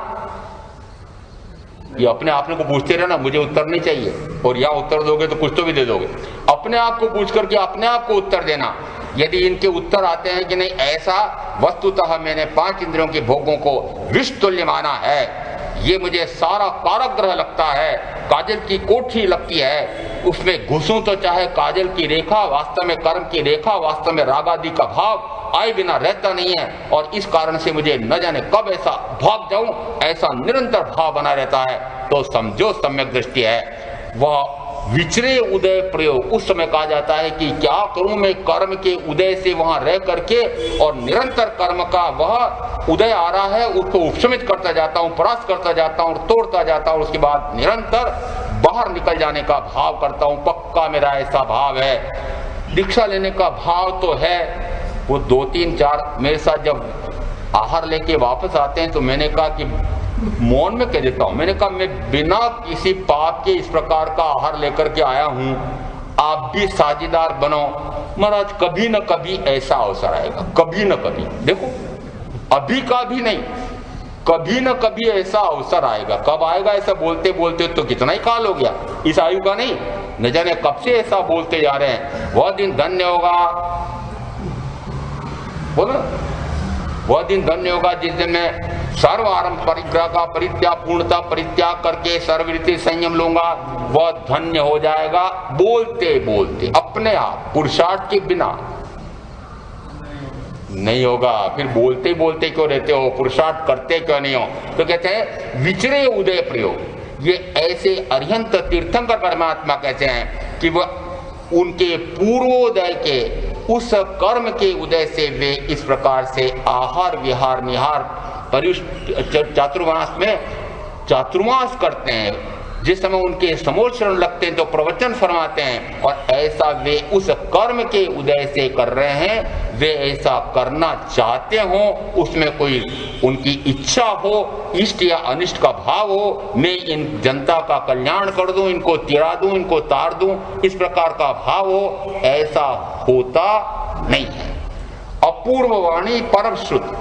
ये अपने आप को पूछते रहना, मुझे उत्तर नहीं चाहिए, और या उत्तर दोगे तो कुछ तो भी दे दोगे। अपने आप को पूछ करके अपने आप को उत्तर देना। यदि इनके उत्तर आते हैं कि नहीं ऐसा वस्तुतः मैंने 5 इंद्रियों के भोगों को विष तुल्य माना है, ये मुझे सारा कारागृह लगता है, काजल की कोठरी लगती है, उसमें घुसूं तो चाहे काजल की रेखा, वास्तव में कर्म की रेखा, वास्तव में राग आदि का भाव आए बिना रहता नहीं है, और इस कारण से मुझे न जाने कब ऐसा भाग जाऊं, ऐसा निरंतर भाव बना रहता है, तो समझो सम्यक दृष्टि है। वह विचरे उदय प्रयोग, उस समय कहा जाता है कि क्या करूं मैं कर्म के उदय से वहां रह करके, और निरंतर कर्म का वह उदय आ रहा है उसको उपशमित करता जाता हूं, परास्त करता जाता हूं, तोड़ता जाता हूं, उसके बाद निरंतर बाहर निकल जाने का भाव करता हूं। पक्का मेरा ऐसा भाव है। दीक्षा लेने का भाव तो है। वो 2, 3, 4 मेरे साथ जब आहार लेके वापस आते हैं तो मैंने कहा कि मौन में कह देता हूं, मैंने कहा मैं बिना किसी पाप के इस प्रकार का आहार लेकर के आया हूं, आप भी साझेदार बनो। महाराज कभी न कभी ऐसा अवसर आएगा, कभी न कभी, देखो अभी का भी नहीं, कभी न कभी ऐसा अवसर आएगा। कब आएगा ऐसा बोलते बोलते तो कितना ही काल हो गया, इस आयु का नहीं, न जाने कब से ऐसा बोलते जा रहे हैं। वह दिन धन्य होगा, बोलो, वह दिन धन्य होगा जिस दिन मैं सर्व आरंभ परिग्रह का परित्याग, पूर्णता परित्याग करके सर्वरीति संयम लूंगा। वह धन्य हो जाएगा बोलते बोलते, अपने आप, पुरुषार्थ के बिना नहीं होगा। फिर बोलते बोलते क्यों रहते हो, पुरुषार्थ करते क्यों नहीं हो? तो कहते हैं विचरे उदय प्रयोग। ये ऐसे अरिहंत तीर्थंकर परमात्मा कहते हैं कि वह उनके पूर्वोदय के उस कर्म के उदय से वे इस प्रकार से आहार विहार निहार चातुर्मास में चातुर्मास करते हैं। जिस समय उनके समोचरण लगते हैं तो प्रवचन फरमाते हैं, और ऐसा वे उस कर्म के उदय से कर रहे हैं, वे ऐसा करना चाहते हो, उसमें कोई उनकी इच्छा हो, इष्ट या अनिष्ट का भाव हो, मैं इन जनता का कल्याण कर दूं, इनको तिरा दूं, इनको तार दूं, इस प्रकार का भाव हो, ऐसा होता नहीं है। अपूर्व वाणी परम श्रुत।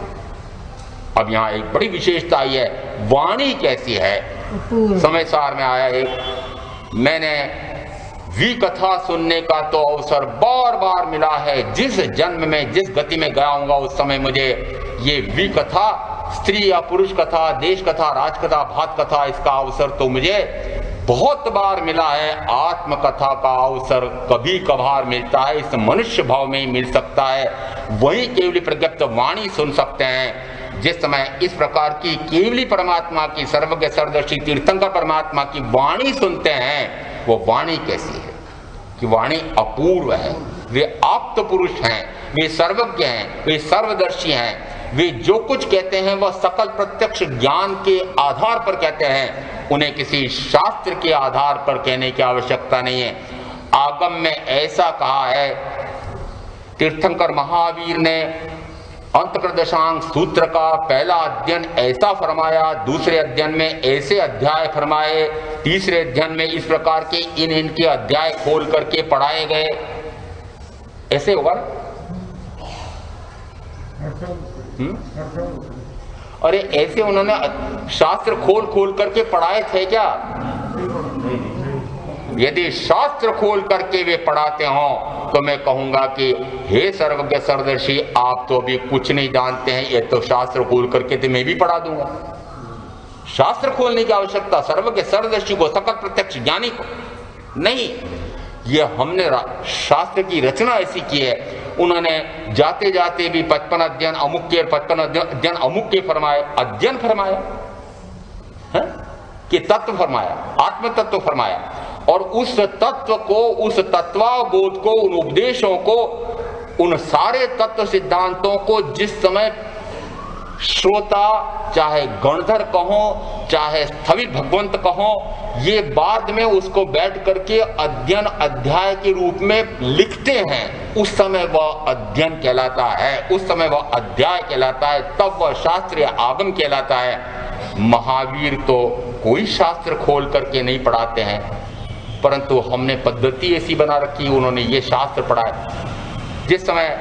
अब यहाँ एक बड़ी विशेषता है, वाणी कैसी है। समय सार में आया एक, मैंने विकथा सुनने का तो अवसर बार बार मिला है, जिस जन्म में जिस गति में गया हूँगा उस समय मुझे ये विकथा, स्त्री या पुरुष कथा, देश कथा, राज कथा, भात कथा, इसका अवसर तो मुझे बहुत बार मिला है। आत्मकथा का अवसर कभी कभार मिलता है, इस मनुष्य भाव में ही मिल सकता है, वही केवली प्रज्ञप्त वाणी सुन सकते हैं। जिस समय इस प्रकार की केवली परमात्मा की, सर्वज्ञ सर्वदर्शी तीर्थंकर परमात्मा की वाणी सुनते हैं, वो वाणी कैसी है कि वाणी अपूर्व है। वे आप्त पुरुष हैं, वे सर्वज्ञ हैं, वे सर्वदर्शी हैं, वे जो कुछ कहते हैं वह सकल प्रत्यक्ष ज्ञान के आधार पर कहते हैं, उन्हें किसी शास्त्र के आधार पर कहने की आवश्यकता नहीं है। आगम में ऐसा कहा है, तीर्थंकर महावीर ने अंतप्रदशांग सूत्र का पहला अध्ययन ऐसा फरमाया, दूसरे अध्ययन में ऐसे अध्याय फरमाए, तीसरे अध्ययन में इस प्रकार के इनके अध्याय खोल करके पढ़ाए गए। ऐसे होगा। अरे ऐसे उन्होंने शास्त्र खोल खोल करके पढ़ाए थे क्या? यदि शास्त्र खोल करके वे पढ़ाते हो तो मैं कहूंगा कि हे सर्वज्ञ सर्वदर्शी, आप तो अभी कुछ नहीं जानते हैं, ये तो शास्त्र खोल करके तो मैं भी पढ़ा दूंगा। शास्त्र खोलने की आवश्यकता सर्वज्ञ सर्वदर्शी को, सकल प्रत्यक्ष ज्ञानी को नहीं। ये हमने शास्त्र की रचना ऐसी की है, उन्होंने जाते जाते भी 55 अध्ययन अमुक के, 55 अध्ययन अमुक के फरमाए, अध्ययन फरमाया है कि तत्व फरमाया, आत्म तत्व फरमाया, और उस तत्व को, उस तत्वाबोध को, उन उपदेशों को, उन सारे तत्व सिद्धांतों को जिस समय श्रोता, चाहे गणधर कहो, चाहे स्थविर भगवंत कहो, ये बाद में उसको बैठ करके अध्ययन अध्याय के रूप में लिखते हैं, उस समय वह अध्ययन कहलाता है, उस समय वह अध्याय कहलाता है, तब वह शास्त्र या आगम कहलाता है। महावीर तो कोई शास्त्र खोल करके नहीं पढ़ाते हैं, परंतु हमने पद्धति ऐसी बना रखी, उन्होंने ये शास्त्र पढ़ा है। जिस समय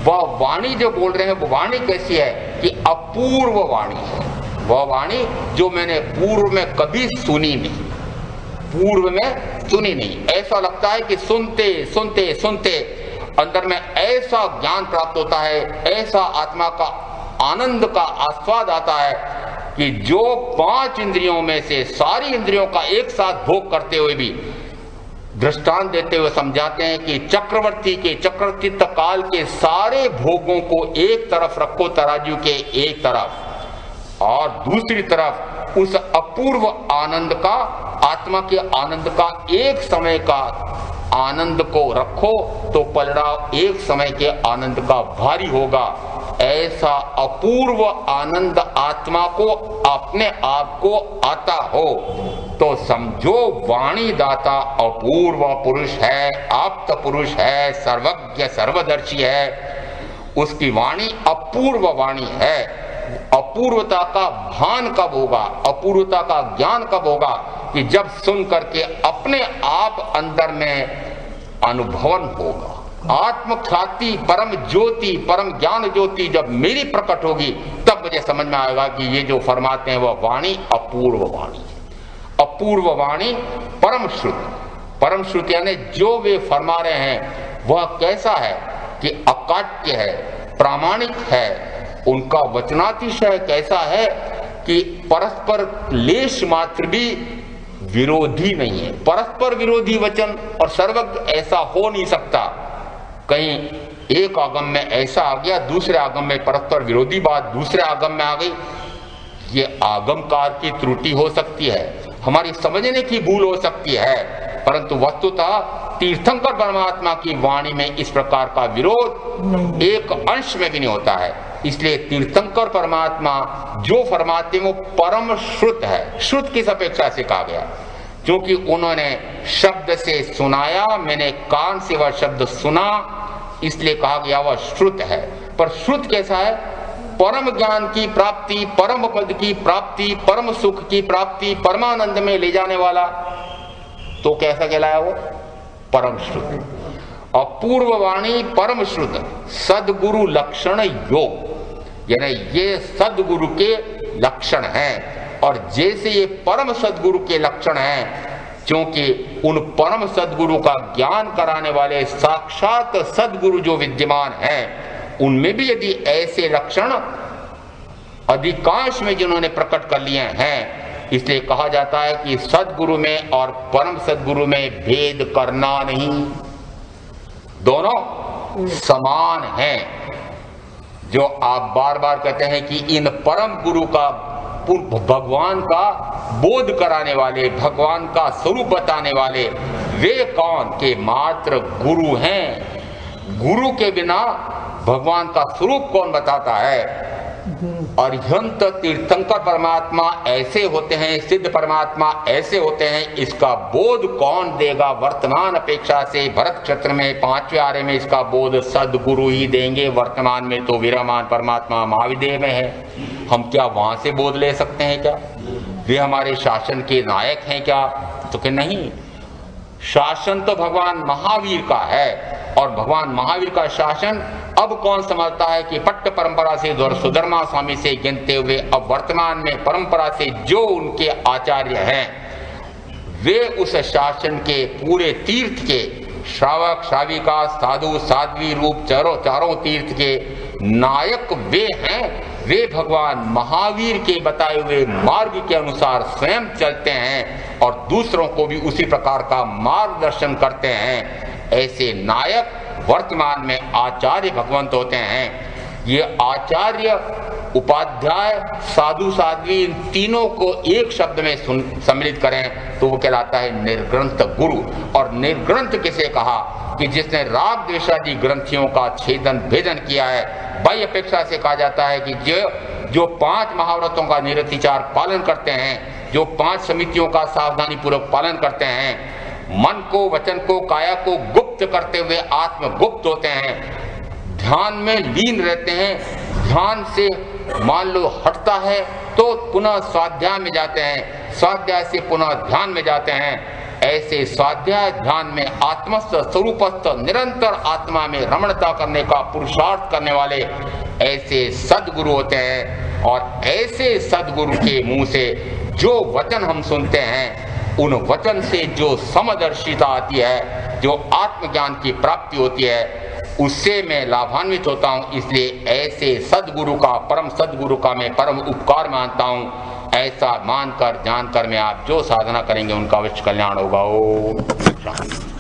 वह वाणी जो बोल रहे हैं, वो वाणी कैसी है कि अपूर्व वाणी है। वह वाणी जो मैंने पूर्व में कभी सुनी नहीं, पूर्व में सुनी नहीं। ऐसा लगता है कि सुनते सुनते सुनते अंदर में ऐसा ज्ञान प्राप्त होता है, ऐसा आत्मा का आनंद का आस्वाद आता है कि जो 5 इंद्रियों में से सारी इंद्रियों का एक साथ भोग करते हुए भी, दृष्टांत देते हुए समझाते हैं कि चक्रवर्तित्व काल के सारे भोगों को एक तरफ रखो तराजू के एक तरफ, और दूसरी तरफ उस अपूर्व आनंद का, आत्मा के आनंद का, एक समय का आनंद को रखो तो पलड़ा एक समय के आनंद का भारी होगा। ऐसा अपूर्व आनंद आत्मा को, अपने आप को आता हो तो समझो वाणी दाता अपूर्व पुरुष है, आप्त पुरुष है, सर्वज्ञ सर्वदर्शी है। उसकी वाणी अपूर्व वाणी है। अपूर्वता का भान कब होगा, अपूर्वता का ज्ञान कब होगा कि जब सुन करके अपने आप अंदर में अनुभवन होगा। आत्म ख्याति, परम ज्योति, परम ज्ञान ज्योति जब मेरी प्रकट होगी, तब मुझे समझ में आएगा कि ये जो फरमाते हैं वह वाणी अपूर्व वाणी है। अपूर्व वाणी परम श्रुत, परम श्रुत यानी जो वे फरमा रहे हैं वह कैसा है कि अकाट्य है, प्रामाणिक है। उनका वचनातिशय कैसा है कि परस्पर लेश मात्र भी विरोधी नहीं है। परस्पर विरोधी वचन और सर्वज्ञ ऐसा हो नहीं सकता। कहीं एक आगम में ऐसा आ गया, दूसरे आगम में परस्पर विरोधी बात दूसरे आगम में आ गई, ये आगमकार की त्रुटि हो सकती है। हमारी समझने की भूल हो सकती है, परंतु वस्तुतः तीर्थंकर परमात्मा की वाणी में इस प्रकार का विरोध एक अंश में भी नहीं होता है। इसलिए तीर्थंकर परमात्मा जो फरमाते वो परम श्रुत है। श्रुत किस अपेक्षा से कहा गया? क्योंकि उन्होंने शब्द से सुनाया, मैंने कान से वह शब्द सुना, इसलिए कहा गया वह श्रुत है। पर श्रुत कैसा है? परम ज्ञान की प्राप्ति, परम पद की प्राप्ति, परम सुख की प्राप्ति, परमानंद में ले जाने वाला, तो कैसा कहलाया वो? परम श्रुत। और पूर्ववाणी परम श्रुत सदगुरु लक्षण योग, यानी ये सदगुरु के लक्षण हैं। और जैसे ये परम सदगुरु के लक्षण हैं, क्योंकि उन परम सदगुरु का ज्ञान कराने वाले साक्षात सदगुरु जो विद्यमान हैं, उनमें भी यदि ऐसे लक्षण अधिकांश में जिन्होंने प्रकट कर लिए हैं, इसलिए कहा जाता है कि सदगुरु में और परम सदगुरु में भेद करना नहीं, दोनों समान हैं। जो आप बार बार कहते हैं कि इन परम गुरु का, भगवान का बोध कराने वाले, भगवान का स्वरूप बताने वाले, वे कौन के मात्र गुरु हैं। गुरु के बिना भगवान का स्वरूप कौन बताता है? अरिहंत तीर्थंकर परमात्मा ऐसे होते हैं, सिद्ध परमात्मा ऐसे होते हैं, इसका बोध कौन देगा? वर्तमान अपेक्षा से भरत क्षेत्र में 5वें आर्य में इसका बोध सदगुरु ही देंगे। वर्तमान में तो विराजमान परमात्मा महाविदेह में है, हम क्या वहां से बोध ले सकते हैं? क्या वे हमारे शासन के नायक हैं क्या? तो कि नहीं, शासन तो भगवान महावीर का है। और भगवान महावीर का शासन अब कौन संभालता है कि पट्ट परंपरा से सुधर्मा स्वामी से गिनते हुए अब वर्तमान में परंपरा से जो उनके आचार्य हैं, वे उस शासन के पूरे तीर्थ के श्रावक श्राविका साधु साध्वी रूप चारों तीर्थ के नायक वे हैं। वे भगवान महावीर के बताए हुए मार्ग के अनुसार स्वयं चलते हैं और दूसरों को भी उसी प्रकार का मार्गदर्शन करते हैं। ऐसे नायक वर्तमान में आचार्य भगवंत होते हैं। ये आचार्य, उपाध्याय, साधु साध्वी, इन तीनों को एक शब्द में सम्मिलित करें तो वो कहलाता है निर्ग्रंथ गुरु। और निर्ग्रंथ किसे कहा? कि जिसने राग द्वेषादि ग्रंथियों का छेदन भेदन किया है। बाह्य अपेक्षा से कहा जाता है कि जो 5 महाव्रतों का निरतिचार पालन करते हैं, जो 5 समितियों का सावधानी पूर्वक पालन करते हैं, मन को, वचन को, काया को गुप्त करते हुए आत्मगुप्त होते हैं, ध्यान में लीन रहते हैं, ध्यान से मान लो हटता है तो पुनः स्वाध्याय में जाते हैं, स्वाध्याय से पुनः ध्यान में जाते हैं। ऐसे स्वाध्याय ध्यान में आत्मस्थ स्वरूपस्थ निरंतर आत्मा में रमणता करने का पुरुषार्थ करने वाले ऐसे सदगुरु होते हैं। और ऐसे सदगुरु के मुंह से जो वचन हम सुनते हैं, उन वचन से जो समदर्शिता आती है, जो आत्मज्ञान की प्राप्ति होती है, उससे मैं लाभान्वित होता हूँ। इसलिए ऐसे सदगुरु का, परम सदगुरु का मैं परम उपकार मानता हूँ। ऐसा मानकर जानकर में आप जो साधना करेंगे उनका अवश्य कल्याण होगा। ओम शांति।